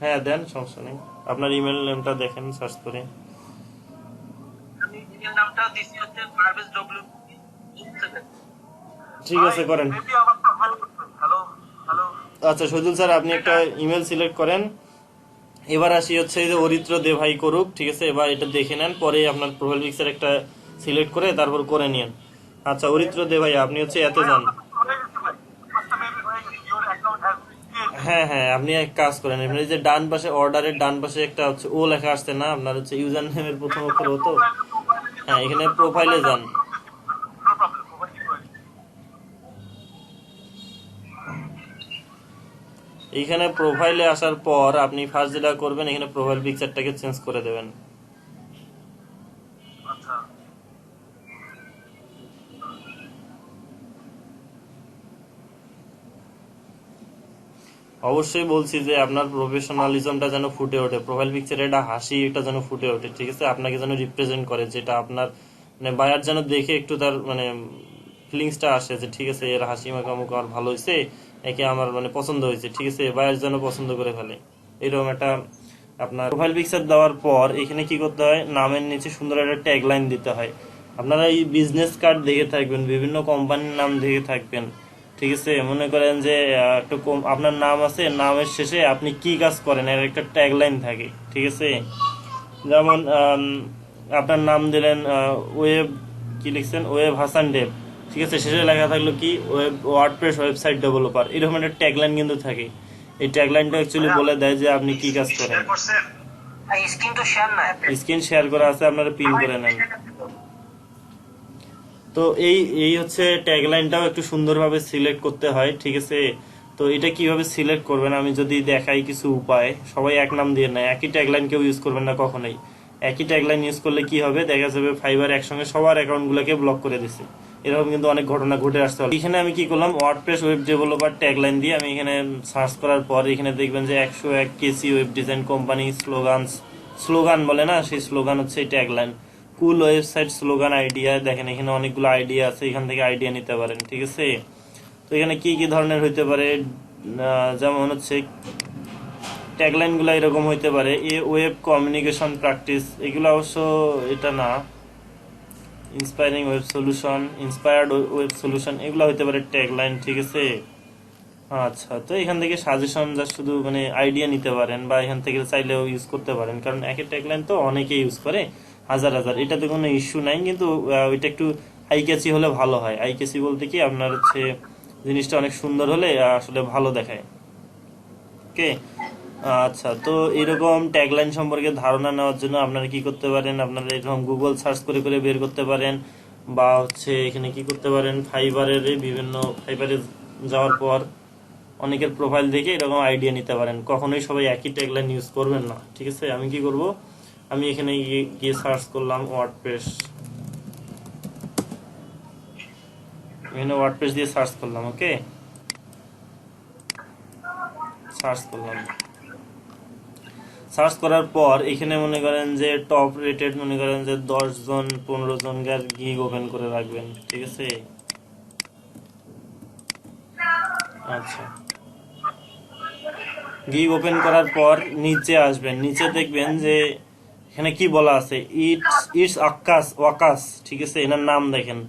হ্যাঁ দেন, সমস্যা নেই, আপনার ইমেল নেমটা দেখেন সার্চ করে। আমি ইমেল নামটা দিছি হচ্ছে পারভেজ ডব্লিউপি। ঠিক আছে, করেন। Hello hello. আচ্ছা শহীদুল স্যার, আপনি একটা ইমেল সিলেক্ট করেন। এবার আসি হচ্ছে এই যে অরিত্র দে ভাই করুক, ঠিক আছে, এবার এটা দেখে নেন, পরে আপনার প্রোফাইল পিকচার একটা সিলেক্ট করে তারপর করে নিন। আচ্ছা অরিত্র দে ভাই, আপনি হচ্ছে এতে যান। হ্যাঁ হ্যাঁ, আপনি এক কাজ করেন, আপনি এই যে ডান পাশে অর্ডারের ডান পাশে একটা হচ্ছে ও লেখা আসছে না, আপনার হচ্ছে ইউজার নেমের প্রথম অক্ষর হতো, হ্যাঁ এখানে প্রোফাইলে যান। এইখানে প্রোফাইলে আসার পর আপনি ফার্স্ট যেটা করবেন, এখানে প্রোফাইল পিকচারটাকে চেঞ্জ করে দেবেন। অবশ্যই বলছি যে আপনার প্রফেশনালিজমটা যেন ফুটে ওঠে, প্রোফাইল পিকচারে এটা হাসি, এটা যেন ফুটে ওঠে, ঠিক আছে, আপনাকে যেন রিপ্রেজেন্ট করে, যেটা আপনার মানে বায়ার যেন দেখে একটু তার মানে ফিলিংসটা আসে যে ঠিক আছে এর হাসি মাখামুখ আমার ভালো হয়েছে, একে আমার মানে পছন্দ হয়েছে, ঠিক আছে, বায়ার যেন পছন্দ করে ফেলে, এরকম একটা আপনার প্রোফাইল পিকচার দেওয়ার পর এখানে কি করতে হয়, নামের নিচে সুন্দর একটা ট্যাগ লাইন দিতে হয়। আপনারা এই বিজনেস কার্ড দেখে থাকবেন, বিভিন্ন কোম্পানির নাম দেখে থাকবেন, ঠিক আছে, মনে করেন যে একটা আপনার নাম আছে, নামের শেষে আপনি কি কাজ করেন এর একটা ট্যাগ লাইন থাকে, ঠিক আছে। যেমন আপনার নাম দিলেন ওয়েব, কি লিখছেন, ওয়েব হাসান ডেভ, ঠিক আছে, শেষে লেখা থাকলো কি ওয়েব ওয়ার্ডপ্রেস ওয়েবসাইট ডেভেলপার, এরকম একটা ট্যাগ লাইন কিন্তু থাকে। এই ট্যাগ লাইনটা অ্যাকচুয়ালি বলে দেয় যে আপনি কি কাজ করেন। স্ক্রিন তো শেয়ার না, স্ক্রিন শেয়ার করা আছে, আপনারা পিন করে নেন। তো এই হচ্ছে ট্যাগলাইনটাও একটু সুন্দরভাবে সিলেক্ট করতে হয়, ঠিক আছে। তো এটা কিভাবে সিলেক্ট করবেন আমি যদি দেখাই কিছু উপায়। সবাই এক নাম দিয়ে না, একই ট্যাগলাইন কেউ ইউজ করবেন না কখনোই। একই ট্যাগলাইন ইউজ করলে কি হবে, দেখা যাবে ফাইবার একসঙ্গে সবার অ্যাকাউন্টগুলোকে ব্লক করে দিছে। এরকম কিন্তু অনেক ঘটনা ঘটে আসতে পারে। এখানে আমি কি করলাম, ওয়ার্ডপ্রেস ওয়েব ডেভেলপার ট্যাগলাইন দিয়ে আমি এখানে সার্চ করার পর এখানে দেখবেন যে 101 কেসি ওয়েব ডিজাইন কোম্পানি স্লোগান বলে না, সেই স্লোগান হচ্ছে এই ট্যাগলাইন। কুল ওয়েবসাইট স্লোগান আইডিয়া, দেখেন এখানে অনেকগুলো আইডিয়া আছে, এখান থেকে আইডিয়া নিতে পারেন, ঠিক আছে। তো এখানে কি কি ধরনের হইতে পারে, যেমন হচ্ছে ট্যাগলাইন গুলো এরকম হইতে পারে, এ ওয়েব কমিউনিকেশন প্র্যাকটিস, এগুলো অবশ্য এটা না, inspiring web solution, inspired web solution, এগুলো হইতে পারে ট্যাগলাইন, ঠিক আছে। আচ্ছা, তো এখান থেকে সাজেশন যা শুধু মানে আইডিয়া নিতে পারেন, বা এখান থেকে চাইলেও ইউজ করতে পারেন, কারণ এক এক ট্যাগলাইন তো অনেকে ইউজ করে, হাজার হাজার, এটাতে কোনো ইস্যু নাই। কিন্তু ওইটা একটু আই ক্যাচি হলে ভালো হয়। আই ক্যাচি বলতে কি, আপনার হচ্ছে জিনিসটা অনেক সুন্দর হলে আসলে ভালো দেখায়, ওকে। আচ্ছা, তো এরকম ট্যাগলাইন সম্পর্কে ধারণা নেওয়ার জন্য আপনারা কি করতে পারেন, আপনারা এরকম গুগল সার্চ করে করে বের করতে পারেন, বা হচ্ছে এখানে কি করতে পারেন, ফাইবারে যাওয়ার পর অনেকের প্রোফাইল দেখে এরকম আইডিয়া নিতে পারেন। কখনোই সবাই একই ট্যাগলাইন ইউজ করবেন না, ঠিক আছে। আমি কি করব, আমি এখানে গিয়ে সার্চ করলাম ওয়ার্ডপ্রেস, এখানে ওয়ার্ডপ্রেস দিয়ে সার্চ করলাম, ওকে। সার্চ করলাম, সার্চ করার পর এখানে মনে করেন যে টপ রেটেড, মনে করেন যে 10 জন 15 জন গিগ ওপেন করে রাখবেন, ঠিক আছে। আচ্ছা, গিগ ওপেন করার পর নিচে আসবেন, নিচে দেখবেন যে এখানে কি বলা আছে, ইটস ওয়াকাস, ঠিক আছে। এনার নাম দেখেন,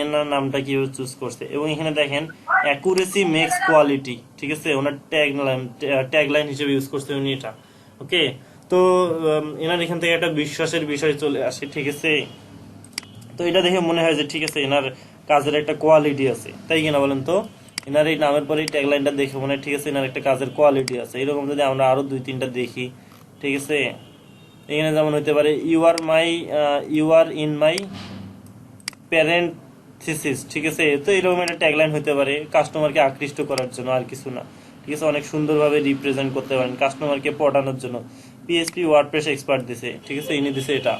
এনার নামটা কিভাবে চুজ করছে, এবং এখানে দেখেন অ্যাকুরেসি মেক্স কোয়ালিটি, ঠিক আছে। ওনার ট্যাগলাইন হিসেবে ইউজ করছে উনি এটা, ওকে। তো এনার এখান থেকে একটা বিশ্বাসের বিষয় চলে আসে, ঠিক আছে। তো এটা দেখে মনে হয় যে ঠিক আছে, এনার কাজের একটা কোয়ালিটি আছে, তাই কিনা বলেন তো। এনার এই নামের পরে ট্যাগলাইনটা দেখে মনে হয় ঠিক আছে, এনার একটা কাজের কোয়ালিটি আছে। এরকম যদি আমরা আরো 2-3টা দেখি, ঠিক আছে। এখানে যেমন হইতে পারে you R in my parenthesis, ঠিক আছে। তো এরকম একটা ট্যাগলাইন হতে পারে কাস্টমারকে আকৃষ্ট করার জন্য, আর কিছু না, ঠিক আছে। অনেক সুন্দরভাবে রিপ্রেজেন্ট করতে পারেন কাস্টমারকে পটানোর জন্য। পিএসপি ওয়ার্ডপ্রেস এক্সপার্ট দিছে, ঠিক আছে, ইনি দিছে এটা।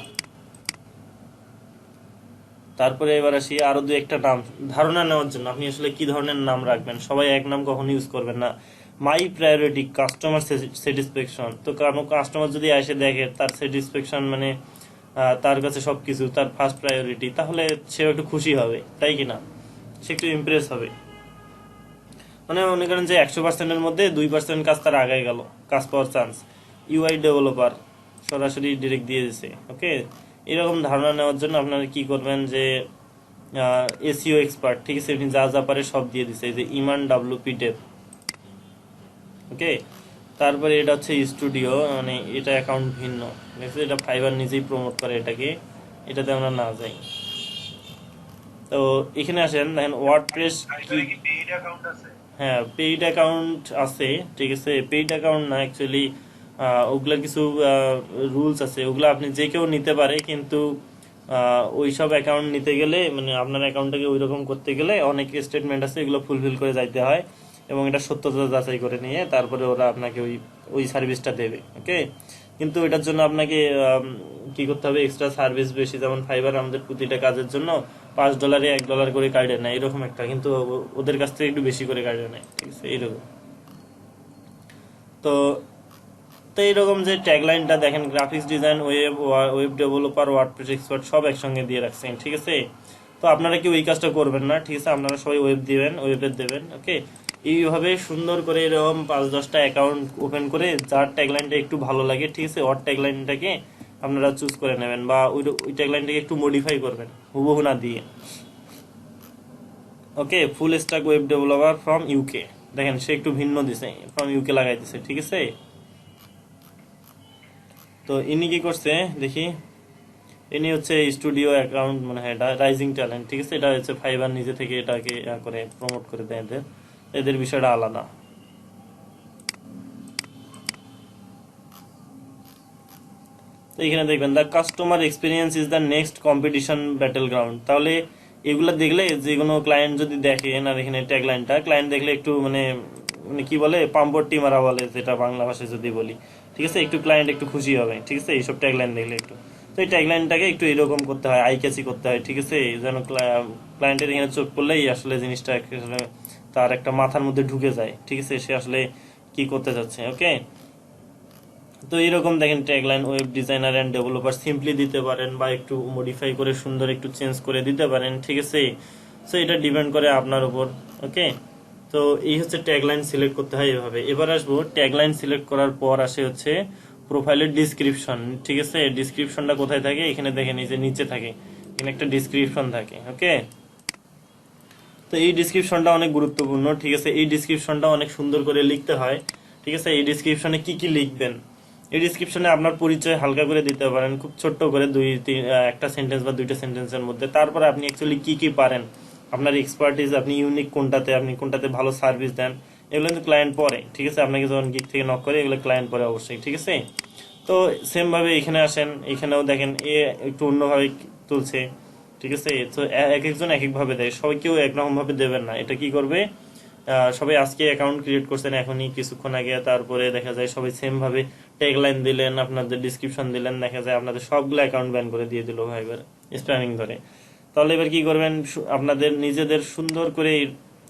তারপরে এবার আসি আরো 2-একটা নাম ধারণা নেওয়ার জন্য, আপনি আসলে কি ধরনের নাম রাখবেন। সবাই এক নাম কখনো ইউজ করবেন না। মাই প্রায়োরিটি কাস্টমার স্যাটিসফ্যাকশন, তো কারণ কাস্টমার যদি এসে দেখে তার স্যাটিসফ্যাকশন মানে তার কাছে সবকিছু তার ফার্স্ট প্রায়োরিটি, তাহলে সে একটু খুশি হবে, তাই কিনা, সে একটু ইমপ্রেস হবে। মানে মনে করেন যে 100%-এর মধ্যে 2% কাজ তার আগায় গেল, কাজ পাওয়ার চান্স। ইউআই ডেভেলপার সরাসরি ডিরেক্ট দিয়ে দিছে, ওকে। এরকম ধারণা নেওয়ার জন্য আপনারা কি করবেন, যে এসইও এক্সপার্ট, ঠিক আছে, আপনি যা যা পারে সব দিয়ে দিছে, এই যে ইমান ডাব্লিউপি ডেভ, ওকে। তারপরে এটা হচ্ছে স্টুডিও, মানে এটা অ্যাকাউন্ট ভিন্ন, ঠিক আছে। এটা ফাইবার নিজেই প্রমোট করে এটাকে, এটাতে আমরা না যাই। তো এখানে আসেন, দেখেন ওয়ার্ডপ্রেস কি, হ্যাঁ পেইড অ্যাকাউন্ট আছে, ঠিক আছে। পেইড অ্যাকাউন্ট না, অ্যাকচুয়ালি ওগুলা কিছু রুলস আছে, ওগুলো আপনি যে কেউ নিতে পারে, কিন্তু ওইসব অ্যাকাউন্ট নিতে গেলে মানে আপনার অ্যাকাউন্টটাকে ওই রকম করতে গেলে অনেক স্টেটমেন্ট আছে, এগুলো ফুলফিল করে যাইতে হয়, এবং এটা সত্যতা যাচাই করে নিয়ে তারপরে ওরা আপনাকে ওই সার্ভিসটা দেবে, ওকে। কিন্তু এটার জন্য আপনাকে কি করতে হবে, এক্সট্রা সার্ভিস বেশি, যেমন ফাইবার আমাদের প্রতিটা কাজের জন্য $5 $1 করে কাটে নেয়, এরকম একটা, কিন্তু ওদের কাছ থেকে একটু বেশি করে কাটে নেয়, ঠিক আছে, এইরকম। তো তো এইরকম যে ট্যাগলাইনটা দেখেন, graphics design, web developer, WordPress expert সব একসঙ্গে দিয়ে রাখছেন, ঠিক আছে। তো আপনারা কি ওই কাজটা করবেন না, ঠিক আছে। আপনারা সবাই ওয়েবে দেবেন, ওকে। এইভাবে সুন্দর করে এরকম 5-10টা অ্যাকাউন্ট ওপেন করে যার ট্যাগলাইনটা একটু ভালো লাগে, ঠিক আছে, ওর ট্যাগলাইনটাকে আপনারা চুজ করে নেবেন, বা ওই ট্যাগলাইনটাকে একটু মডিফাই করবেন, হুবহু না দিয়ে, okay. Full stack web developer from UK, দেখেন সে একটু ভিন্ন দিছে, ফ্রম ইউকে লাগাই দিছে, ঠিক আছে। তো ইনি কি করছে দেখি, ইনি হচ্ছে স্টুডিও অ্যাকাউন্ট, মানে এটা রাইজিং ট্যালেন্ট, ঠিক আছে। এটা হচ্ছে ফাইবার নিজে থেকে এটাকে করে প্রমোট করে দেয়, এদের বিষয়টা আলাদা। তো এখানে দেখবেন the customer experience is the next competition battle ground. তাহলে এগুলা দেখলে যে কোনো ক্লায়েন্ট যদি দেখেন, আর এখানে ট্যাগলাইনটা ক্লায়েন্ট দেখলে একটু মানে মানে কি বলে পাম্পটি মারা বলে, যেটা বাংলা ভাষায় যদি বলি, ঠিক আছে, একটু ক্লায়েন্ট একটু খুশি হবে, ঠিক আছে, এইসব ট্যাগলাইন দেখলে একটু। তো এই ট্যাগলাইনটাকে একটু এরকম করতে হয়, আই ক্যাচি করতে হয়, ঠিক আছে, যেন ক্লায়েন্টের এখানে চোখ পড়লেই আসলে জিনিসটা আসলে তার একটা মাথার মধ্যে ঢুকে যায়, ঠিক আছে, সে আসলে কি করতে চাচ্ছে। ওকে, তো এরকম দেখেন tagline web designer end developer simply দিতে পারেন, বা একটু মডিফাই করে সুন্দর একটু চেঞ্জ করে দিতে পারেন, ঠিক আছে। সো এটা ডিপেন্ড করে আপনার উপর। ওকে, তো এই হচ্ছে ট্যাগলাইন সিলেক্ট করতে হয় এভাবে। এবার আসবো ট্যাগলাইন সিলেক্ট করার পর আসে হচ্ছে প্রোফাইলের ডিসক্রিপশন, ঠিক আছে। ডিসক্রিপশনটা কোথায় থাকে? এখানে দেখেন, এই যে নিচে থাকে, এখানে একটা ডিসক্রিপশন থাকে। ওকে, তো এই ডিসক্রিপশনটা অনেক গুরুত্বপূর্ণ, ঠিক আছে। এই ডিসক্রিপশনটা অনেক সুন্দর করে লিখতে হয়, ঠিক আছে। এই ডিসক্রিপশনে কি কি লিখবেন? এই ডিসক্রিপশনে আপনার পরিচয় হালকা করে দিতে পারেন, খুব ছোট্ট করে একটা সেন্টেন্স বা দুইটা সেন্টেন্সের মধ্যে। তারপরে আপনি অ্যাকচুয়ালি কি কি পারেন, আপনার এক্সপার্টিস, আপনি ইউনিক কোনটাতে, আপনি কোনটাতে ভালো সার্ভিস দেন, এগুলো কিন্তু ক্লায়েন্ট পড়ে, ঠিক আছে। আপনাকে যখন গিগ থেকে নক করে, এগুলো ক্লায়েন্ট পড়ে অবশ্যই, ঠিক আছে। তো সেম ভাবে এখানে আসেন, এখানেও দেখেন এ একটু অন্যভাবে তুলছে, ঠিক আছে। তো এক একজন এক এক ভাবে দেয়, সবাই কেউ একরকম ভাবে দেবেন না। এটা কি করবে, সবাই আজকে অ্যাকাউন্ট ক্রিয়েট করছেন এখনই কিছুক্ষণ আগে, তারপরে দেখা যায় সবাই সেম ভাবে ট্যাগলাইন দিলেন, আপনাদের ডিসক্রিপশন দিলেন, দেখা যায় আপনাদের সবগুলো অ্যাকাউন্ট ব্যান করে দিয়ে দিল ভাইবার স্প্যামিং ধরে। তাহলে এবার কি করবেন, আপনাদের নিজেদের সুন্দর করে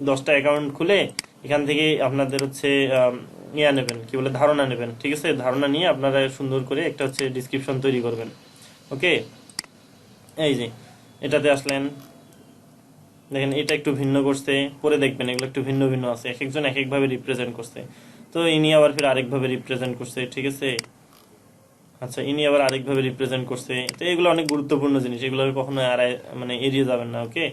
10টা অ্যাকাউন্ট খুলে এখান থেকে আপনাদের হচ্ছে ইয়া নেবেন, কি বলে, ধারণা নেবেন, ঠিক আছে। ধারণা নিয়ে আপনারা সুন্দর করে একটা হচ্ছে ডিসক্রিপশন তৈরি করবেন। ওকে, এই যে এটাতে আসলেন, দেখেন এটা একটু ভিন্ন করছে, পরে দেখবেন এগুলো একটু ভিন্ন ভিন্ন আছে, এক একজন এক একভাবে রিপ্রেজেন্ট করছে। তো ইনি আবার ফির আরেকভাবে রিপ্রেজেন্ট করছে, ঠিক আছে। আচ্ছা, ইনি আবার আরেকভাবে রিপ্রেজেন্ট করছে। তো এগুলো অনেক গুরুত্বপূর্ণ জিনিস, এগুলো কখনো মানে এড়িয়ে যাবেন না। ওকে,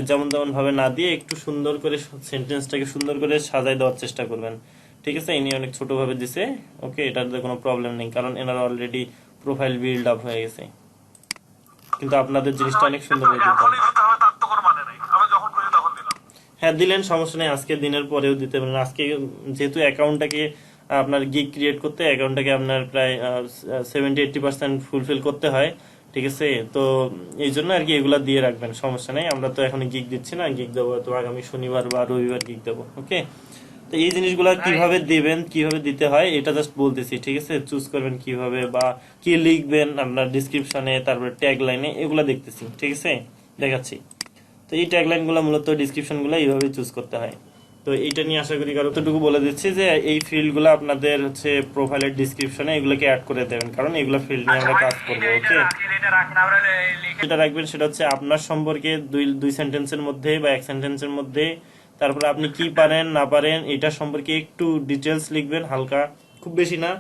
যেমন তেমন ভাবে না দিয়ে একটু সুন্দর করে সেন্টেন্সটাকে সুন্দর করে সাজাই দেওয়ার চেষ্টা করবেন, ঠিক আছে। ইনি অনেক ছোট ভাবে দিছে, ওকে, এটাতে কোনো প্রবলেম নেই, কারণ এনার অলরেডি প্রোফাইল বিল্ড আপ হয়ে গেছে। কিন্তু আপনাদের জিনিসটা অনেক সুন্দর হয়ে দিতে হবে। হ্যাঁ, দিলেন, সমস্যা নেই, আজকে দিনের পরেও দিতে পারেন। আজকে যেহেতু অ্যাকাউন্টটাকে আপনার গিগ ক্রিয়েট করতে অ্যাকাউন্টটাকে আপনার প্রায় 70-80% ফুলফিল করতে হয়, ঠিক আছে। তো এই জন্য আর কি এগুলা দিয়ে রাখবেন, সমস্যা নেই। আমরা তো এখন গিগ দিচ্ছি না, গিগ দেবো তো আগামী শনিবার বা রবিবার গিগ দেবো। ওকে, তো এই জিনিসগুলো কিভাবে দিবেন, কিভাবে দিতে হয় এটা জাস্ট বলতেছি, ঠিক আছে। চুজ করবেন কিভাবে বা কি লিখবেন আপনার ডিসক্রিপশনে, তারপরে ট্যাগ লাইনে, এগুলা দেখতেছি, ঠিক আছে, দেখাচ্ছি। তো এই ট্যাগলাইন গুলো মূলত ডিসক্রিপশন গুলো এইভাবে চুজ করতে হয়। তো এইটা নিয়ে আশা করি কারো এতটুকু বলে দিচ্ছি যে এই ফিল্ড গুলো আপনাদের হচ্ছে প্রোফাইলের ডিসক্রিপশনে এগুলোকে অ্যাড করে দেবেন, কারণ এগুলো ফিল্ড নিয়ে আমরা কাজ করবো। ওকে, যেটা রাখবেন সেটা হচ্ছে আপনার সম্পর্কে দুই সেন্টেন্সের মধ্যে বা এক সেন্টেন্সের মধ্যে, তারপরে আপনি কি পারেন না পারেন এটা সম্পর্কে একটু ডিটেলস লিখবেন, হালকা, খুব বেশি না।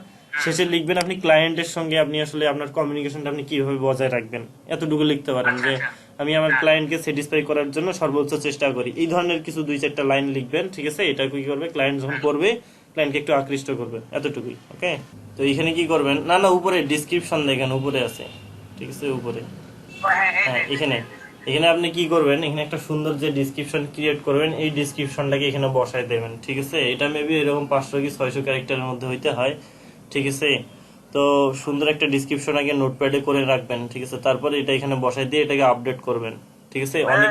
শেষে লিখবেন আপনি ক্লায়েন্টের সঙ্গে আপনি আসলে আপনার কমিউনিকেশনটা আপনি কিভাবে বজায় রাখবেন, এতটুকু লিখতে পারেন যে আমি আমার ক্লায়েন্টকে স্যাটিসফাই করার জন্য সর্বোচ্চ চেষ্টা করি, এই ধরনের কিছু 2-4টা লাইন লিখবেন, ঠিক আছে। এটা কি করবে, ক্লায়েন্ট যখন পড়বে ক্লায়েন্টকে একটু আকৃষ্ট করবে, এতটুকুই। ওকে, তো এখানে কি করবেন, না না উপরে ডিসক্রিপশন দেখেন, উপরে আছে, ঠিক আছে, উপরে। হ্যাঁ, এখানে এখানে আপনি কি করবেন, এখানে একটা সুন্দর যে ডিসক্রিপশন ক্রিয়েট করবেন, এই ডিসক্রিপশনটাকে এখানে বসায় দেবেন, ঠিক আছে। এটা মেবি এরকম 500 কি 600 ক্যারেক্টারের মধ্যে হইতে হয়, ঠিক আছে। তো সুন্দর একটা ডিসক্রিপশন আগে নোটপ্যাডে করে রাখবেন, ঠিক আছে। তারপরে এটা এখানে বসাই দিয়ে এটাকে আপডেট করবেন, ঠিক আছে। অনেক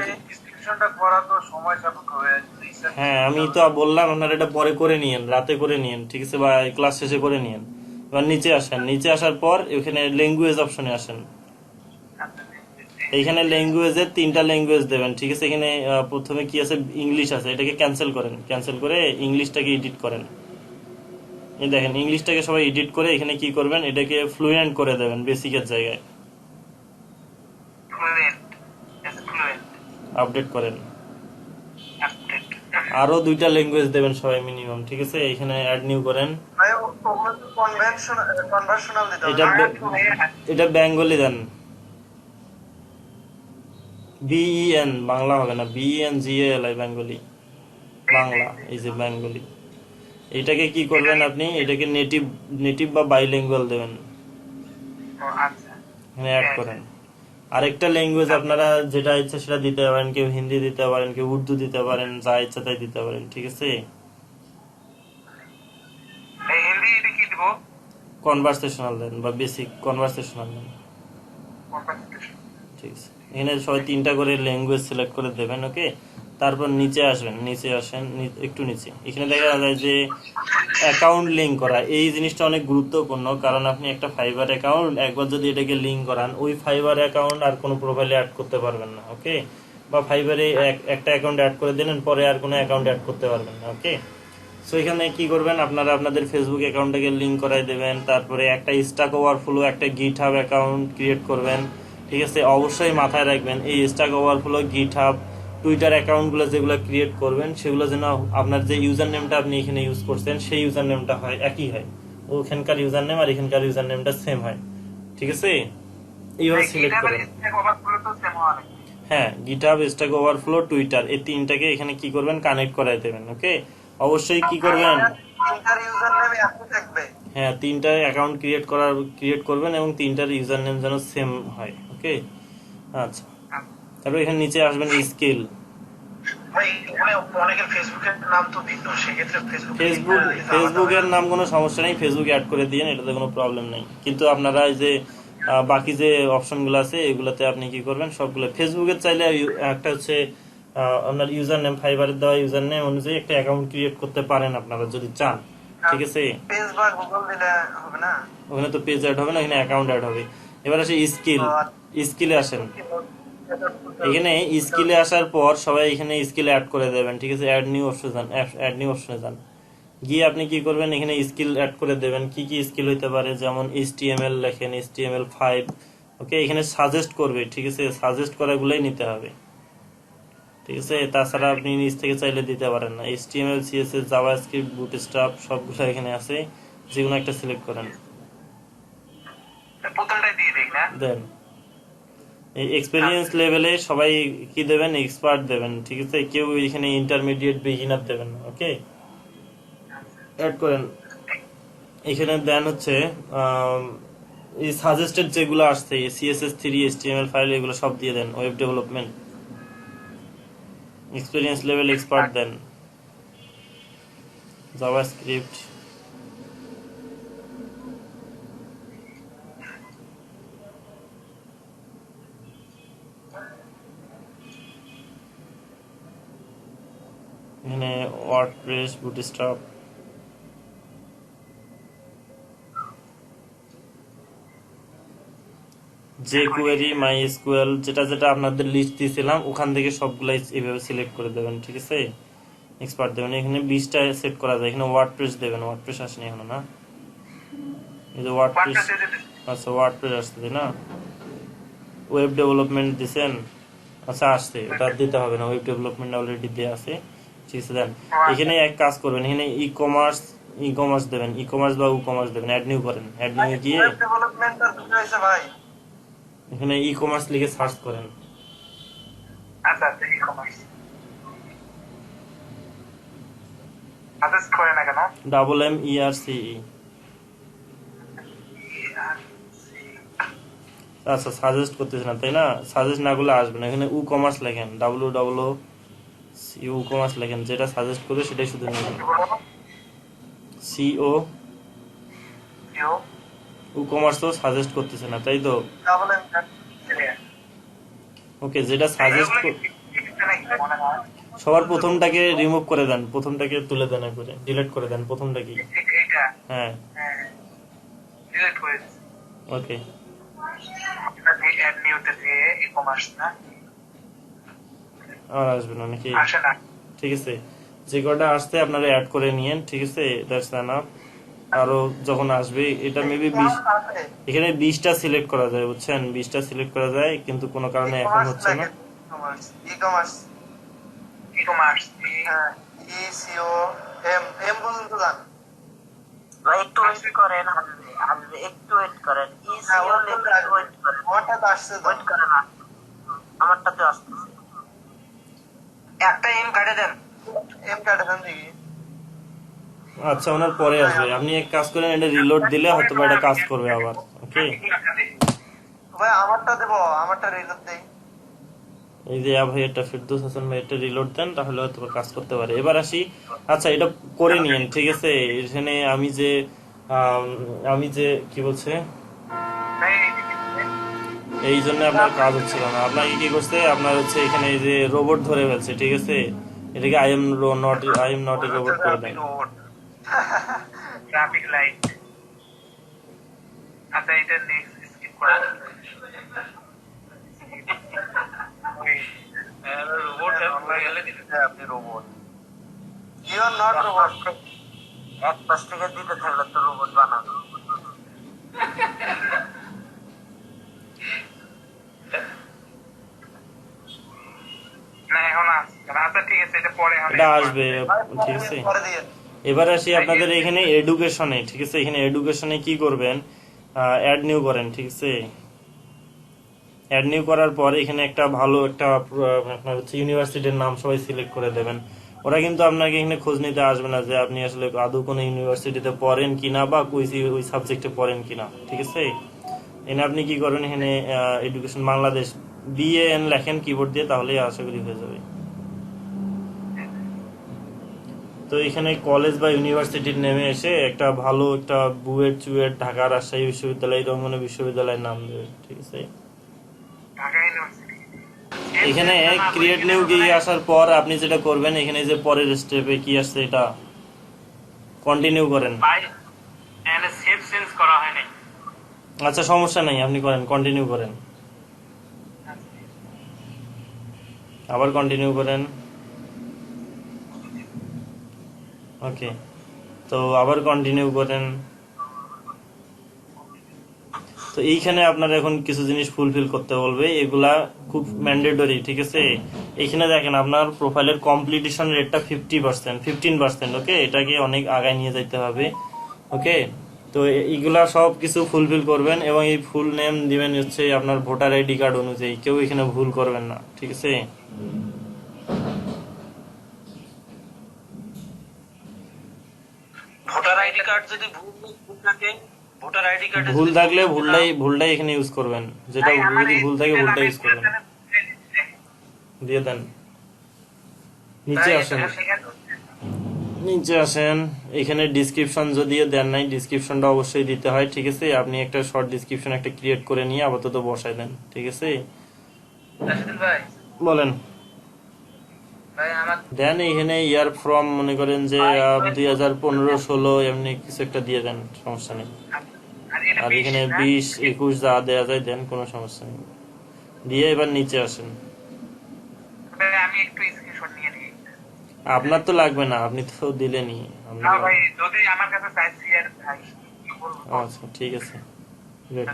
হ্যাঁ, আমি তো বললাম আপনারা এটা পরে করে নিয়েন, রাতে করে নিয়েন, ঠিক আছে, বা ক্লাস শেষে করে নিয়েন। এবার নিচে আসেন, নিচে আসার পর এখানে ল্যাঙ্গুয়েজ অপশনে আসেন। এখানে ল্যাঙ্গুয়েজের 3টা ল্যাঙ্গুয়েজ দেবেন, ঠিক আছে। এখানে প্রথমে কি আছে, ইংলিশ আছে, এটাকে ক্যান্সেল করেন, ক্যান্সেল করে ইংলিশটাকে এডিট করেন। এই দেখেন ইংলিশটাকে সবাই এডিট করে এখানে কি করবেন, এটাকে ফ্লুয়েন্ট করে দেবেন বেসিকের জায়গায়, আপডেট করেন। আরো 2টা ল্যাঙ্গুয়েজ দেবেন সবাই মিনিমাম, ঠিক আছে। এখানে অ্যাড নিউ করেন। এটা বেঙ্গলি দেন, BEN, বাংলা হবে না, BENGALI, বেঙ্গলি, বাংলা, এই যে বেঙ্গলি। এটাকে কি করবেন আপনি, এটাকে নেটিভ নেটিভ বা বাইলিঙ্গুয়াল দেবেন, এখানে অ্যাড করেন। আরেকটা ল্যাঙ্গুয়েজ আপনারা যেটা ইচ্ছা সেটা দিতে পারেন, কেউ হিন্দি দিতে পারেন, কেউ উর্দু দিতে পারেন, যা ইচ্ছা তাই দিতে পারেন, ঠিক আছে। কনভারসেশনাল দেন বা বেসিক কনভারসেশনাল দেন, ঠিক আছে। এখানে সবাই 3টা করে ল্যাঙ্গুয়েজ সিলেক্ট করে দেবেন, ওকে। তারপর নিচে আসবেন, নিচে আসেন, একটু নিচে। এখানে দেখা যায় যে অ্যাকাউন্ট লিঙ্ক করা, এই জিনিসটা অনেক গুরুত্বপূর্ণ, কারণ আপনি একটা ফাইবার অ্যাকাউন্ট একবার যদি এটাকে লিঙ্ক করান, ওই ফাইবার অ্যাকাউন্ট আর কোনো প্রোফাইলে অ্যাড করতে পারবেন না, ওকে। বা ফাইবারে একটা অ্যাকাউন্ট অ্যাড করে দিলেন, পরে আর কোনো অ্যাকাউন্ট অ্যাড করতে পারবেন না, ওকে। সো এখানে কি করবেন, আপনারা আপনাদের ফেসবুক অ্যাকাউন্টটাকে লিঙ্ক করাই দেবেন, তারপরে একটা স্ট্যাক ওভারফ্লো, একটা গিটহাব অ্যাকাউন্ট ক্রিয়েট করবেন, ঠিক আছে। অবশ্যই মাথায় রাখবেন এই স্ট্যাক ওভারফ্লো, গিটহাব, টুইটার অ্যাকাউন্টগুলো যেগুলো ক্রিয়েট করবেন, সেগুলো যেন আপনার যে ইউজার নেমটা আপনি এখানে ইউজ করছেন সেই ইউজার নেমটা হয় একই হয়, ওখানকার ইউজার নেম আর এখানকার ইউজার নেমটা সেম হয়, ঠিক আছে। এইভাবে সিলেক্ট করেন। হ্যাঁ, গিটহাব, স্ট্যাক ওভারফ্লো, টুইটার, এই 3টাকে এখানে কি করবেন, কানেক্ট করাই দেবেন, ওকে। অবশ্যই কি করবেন, হ্যাঁ 3টা অ্যাকাউন্ট ক্রিয়েট করবেন এবং 3টার ইউজার নেম যেন সেম হয়, ওকে। আচ্ছা, তারপর এখানে নিচে আসবেন স্কিল। ফেসবুকের নাম কোনো সমস্যা নেই, ফেসবুক অ্যাড করে দিয়েন, এটাতে কোনো প্রবলেম নেই। কিন্তু আপনারা এই যে বাকি যে অপশনগুলো আছে এগুলাতে আপনি কি করবেন, সবগুলো ফেসবুকের চাইলে একটা হচ্ছে আপনার ইউজার নেম, ফাইবারের দেওয়া ইউজার নেম অনুযায়ী একটা অ্যাকাউন্ট ক্রিয়েট করতে পারেন আপনারা যদি চান, ঠিক আছে। ওখানে তো পেজ অ্যাড হবে না, এখানে অ্যাকাউন্ট অ্যাড হবে। এবার আসে স্কিলে আসেন। এখানে স্কিলে আসার পর সবাই এখানে স্কিল অ্যাড করে দেবেন, ঠিক আছে। অ্যাড নিউ অপশনে যান, গিয়ে আপনি কি করবেন, এখানে স্কিল অ্যাড করে দেবেন। কি কি স্কিল হইতে পারে, যেমন HTML লেখেন, HTML5, ওকে। এখানে সাজেস্ট করবে, ঠিক আছে, সাজেস্ট করাগুলোই নিতে হবে, ঠিক আছে। তাছাড়া আপনি নিজ থেকে চাইলে দিতে পারেন না। HTML, CSS, জাভাস্ক্রিপ্ট, বুটস্ট্র্যাপ সবগুলো এখানে আছে, যেকোনো একটা সিলেক্ট করেন, দেন। এই এক্সপেরিয়েন্স লেভেলে সবাই কি দেবেন, এক্সপার্ট দেবেন, ঠিক আছে। কেউ এখানে ইন্টারমিডিয়েট, বিগিনার দেবেন না, ওকে। অ্যাড করেন। এখানে দেন হচ্ছে এই সাজেস্টেড যেগুলো আসছে, CSS3, HTML5 এগুলো সব দিয়ে দেন। Web development, experience level expert দেন, জাভাস্ক্রিপ্ট, এখানে ওয়ার্ডপ্রেস, বুটস্ট্র্যাপ, jQuery, MySQL, যেটা যেটা আপনাদের লিস্ট দিয়েছিলাম ওখান থেকে সবগুলাই এইভাবে সিলেক্ট করে দেবেন, ঠিক আছে। এক্সপার্ট দেবেন। এখানে 20টা সেট করা যায়। এখানে ওয়ার্ডপ্রেস দেবেন, ওয়ার্ডপ্রেস আসেনি এখনো না, এই যে ওয়ার্ডপ্রেস, আচ্ছা ওয়ার্ডপ্রেস আসছে তাই না। ওয়েব ডেভেলপমেন্ট দিছেন, আচ্ছা আসছে, ওটা দিতে হবে না, ওয়েব ডেভেলপমেন্ট অলরেডি দেওয়া আছে, ঠিক আছে। দেন এখানে এক কাজ করবেন, এখানে ই কমার্স দেবেন, ই কমার্স বা উ কমার্স দেবেন, অ্যাড নিউ করেন, অ্যাড নিউ গিয়ে এখানে ই কমার্স লিখে সার্চ করেন, MERCE। আচ্ছা সাজেস্ট করতেছে না তাই না, সাজেস্ট না করলে আসবে না। এখানে উ কমার্স লেখেন, উ কমার্স লেখেন, যেটা সাজেস্ট করবে সেটাই শুধু নেবেন। CO উ কমার্স তো সাজেস্ট করতেছে না তাই তো, ওকে। যেটা সাজেস্ট সবার প্রথমটাকে রিমুভ করে দেন, প্রথমটাকে তুলে দেন, একবারে ডিলিট করে দেন প্রথমটাকে, হ্যাঁ ওকে। আর আসবে না নাকি, ঠিক আছে। যে কটা আসতে আপনারা অ্যাড করে নিয়েন, ঠিক আছে, দ্যাটস এনাফ। আরো যখন আসবে এটা মেবি 20, এখানে 20টা সিলেক্ট করা যায়, বুঝছেন, 20টা সিলেক্ট করা যায়, কিন্তু কোনো কারণে এখন হচ্ছে না। আচ্ছা ওনার পরে আসবে, আপনি এক কাজ করেন, এটা রিলোড দিলে হয়তো বা এটা কাজ করবে আবার, ওকে। এই যে ভাই এটা ফিরদৌস হাসান ভাই, এটা রিলোড দেন, তাহলে হয়তো কাজ করতে পারে। এবার আসি, আচ্ছা এটা করে নিয়েন, ঠিক আছে। এখানে আমি যে আমি যে কি বলছে ভাই এই জন্য আপনার কাজ হচ্ছিল না। আপনাকে কি করছে, আপনার হচ্ছে এখানে এই যে রোবট ধরে ফেলছে, ঠিক আছে? এটাকে আই এম নট এ মনে হচ্ছে রোবট যে করে আপনি দেন। রোবট। Traffic light. আচ্ছা এটা নেক্সট স্কিপ করা। রোবট আপনি robot. You are not robot. এক পাশ থেকে দিতে থাকলে তো রোবট বানাবে। না এখন আসছে না। আচ্ছা ঠিক আছে এটা পরে হবে। এটা আসবে, ঠিক আছে? পরে দিয়ে এবার আসি আপনাদের এখানে এডুকেশনে, ঠিক আছে? এখানে এডুকেশনে কি করবেন, অ্যাড নিউ করেন, ঠিক আছে? অ্যাড নিউ করার পর এখানে একটা ভালো একটা আপনার হচ্ছে ইউনিভার্সিটির নাম সবাই সিলেক্ট করে দেবেন। ওরা কিন্তু আপনাকে এখানে খোঁজ নিতে আসবে না যে আপনি আসলে আদৌ কোনো ইউনিভার্সিটিতে পড়েন কিনা বা ওই সাবজেক্টে পড়েন কিনা, ঠিক আছে? এখানে আপনি কি করেন, এখানে এডুকেশন বাংলাদেশ BAN লেখেন কিবোর্ড দিয়ে, তাহলেই আশা করি হয়ে যাবে। তো এখানে কলেজ বা ইউনিভার্সিটির নেমে এসে একটা ভালো একটা চুয়েট ঢাকা রাজশাহী বিশ্ববিদ্যালয় রংমনী বিশ্ববিদ্যালয়ের নাম দেবে, ঠিক আছে? ঢাকা ইউনিভার্সিটি। এখানে ক্রিয়েট নিউ গিয়ে আসার পর আপনি যেটা করবেন, এখানে যে পরের স্টেপে কি আসছে এটা কন্টিনিউ করেন। ভাই এখানে সেভ চেঞ্জ করা হয় নাই। আচ্ছা সমস্যা নাই, আপনি করেন, কন্টিনিউ করেন, আবার কন্টিনিউ করেন। ওকে, তো আবার কন্টিনিউ করেন। তো এইখানে আপনার এখন কিছু জিনিস ফুলফিল করতে বলবে, এগুলা খুব ম্যান্ডেটরি, ঠিক আছে? এখানে দেখেন আপনার প্রোফাইলের কমপ্লিটেশন রেটটা 15%, ওকে? এটাকে অনেক আগায় নিয়ে যেতে হবে, ওকে? তো এইগুলা সব কিছু ফুলফিল করবেন এবং এই ফুল নেম দিবেন হচ্ছে আপনার ভোটার আইডি কার্ড অনুযায়ী, কেউ এখানে ভুল করবেন না, ঠিক আছে? ভোটার আইডি কার্ড যদি ভুল থাকে, ভোটার আইডি কার্ডে ভুল থাকলে ভুলটাই এখানে ইউজ করবেন, যেটা যদি ভুল থাকে ভুলটা ইউজ করবেন, দিয়ে দেন। নিচে আসেন, নিচে আসেন। এখানে ডিসক্রিপশন যদিও দেন নাই, ডিসক্রিপশনটা অবশ্যই দিতে হয়, ঠিক আছে? আপনি একটা শর্ট ডিসক্রিপশন একটা ক্রিয়েট করে নিয়ে আপাতত বসাই দেন, ঠিক আছে? রাশিদুল ভাই বলেন। ভাই আমার দেন এখানে ইয়ার ফ্রম মনে করেন যে 2015-16 এমনি কিছু একটা দিয়ে দেন, সমস্যা নেই। আর এখানে 20-21 যা দেওয়া যায় দেন, কোনো সমস্যা নেই। দিয়ে এবার নিচে আসেন। আমি একটু স্ক্রিনশট নিয়ে নিই। আপনার তো লাগবে না, আপনি তো দিলেনই। না ভাই যদি আমার কাছে চাইছি আর ভাই কি বলবো। আচ্ছা ঠিক আছে, গুড।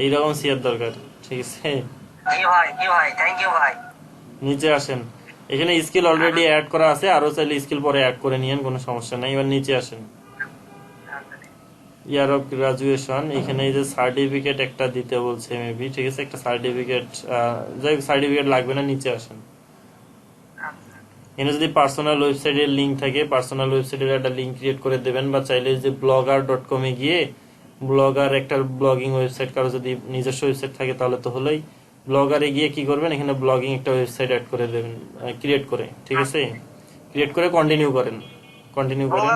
এইরকম সিয়ার দরকার, ঠিক আছে? কি ভাই থ্যাংক ইউ ভাই। নিচে আসেন, এখানে স্কিল অলরেডি অ্যাড করা আছে, আরো চাইলে স্কিল পরে অ্যাড করে নিয়েন, কোনো সমস্যা নাই। এবার নিচে আসেন, ইয়ার অফ গ্রাজুয়েশন, এখানে এই যে সার্টিফিকেট একটা দিতে বলছে মেবি, ঠিক আছে? একটা সার্টিফিকেট, যাই সার্টিফিকেট লাগবে না, নিচে আসেন। এখানে যদি পার্সোনাল ওয়েবসাইটের লিঙ্ক থাকে, পার্সোনাল ওয়েবসাইটের একটা লিঙ্ক ক্রিয়েট করে দেবেন, বা চাইলে যে blogger.com এ গিয়ে ব্লগার একটা ব্লগিং ওয়েবসাইট, কারো যদি নিজস্ব ওয়েবসাইট থাকে তাহলে তো হলোই। ব্লগারে গিয়ে কি করবেন, এখানে ব্লগিং একটা ওয়েবসাইট অ্যাড করে দেবেন, ক্রিয়েট করে, ঠিক আছে? ক্রিয়েট করে কন্টিনিউ করেন, কন্টিনিউ করেন।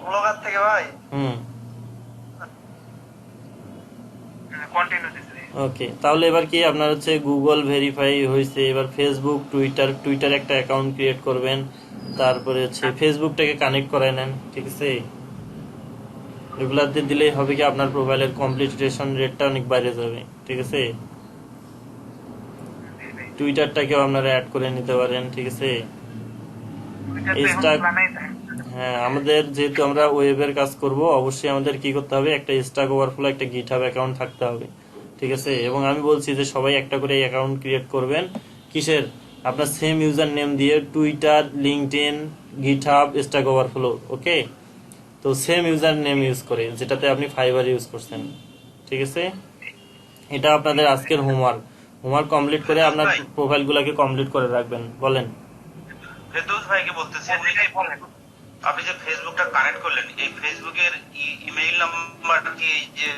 ব্লগার থেকে ভাই হুম, কন্টিনিউ দিছি। ওকে। তাহলে এবার কি আপনার হচ্ছে গুগল ভেরিফাই হয়েছে, এবার ফেসবুক, টুইটার একটা অ্যাকাউন্ট ক্রিয়েট করবেন, তারপরে হচ্ছে ফেসবুকটাকে কানেক্ট করায় নেন, ঠিক আছে? এগুলাতে দিলেই হবে কি আপনার প্রোফাইলের কমপ্লিটেশন রেটটা অনেক বাইরে যাবে, ঠিক আছে? টুইটারটাকেও আপনারা অ্যাড করে নিতে পারেন, ঠিক আছে? হ্যাঁ, আমাদের যেহেতু আমরা ওয়েবের কাজ করব, অবশ্যই আমাদের কি করতে হবে, একটা স্ট্যাক ওভারফ্লো, একটা গিটহাব অ্যাকাউন্ট থাকতে হবে, ঠিক আছে? এবং আমি বলছি যে সবাই একটা করে অ্যাকাউন্ট ক্রিয়েট করবেন, কিসের? আপনার সেম ইউজার নেম দিয়ে Twitter, LinkedIn, GitHub, Stack Overflow, okay? তো সেম ইউজার নেম ইউজ করে, যেটাতে আপনি ফাইবার ইউজ করছেন, ঠিক আছে? এটা আপনাদের আজকের হোমওয়ার্ক কমপ্লিট করে আপনার প্রোফাইলগুলোকে কমপ্লিট করে রাখবেন। বলেন। ফেরদৌস ভাইকে বলতেছি, আপনি যে ফেসবুকটা কানেক্ট করলেন, এই ফেসবুকের ইমেইল নাম্বার কি এই যে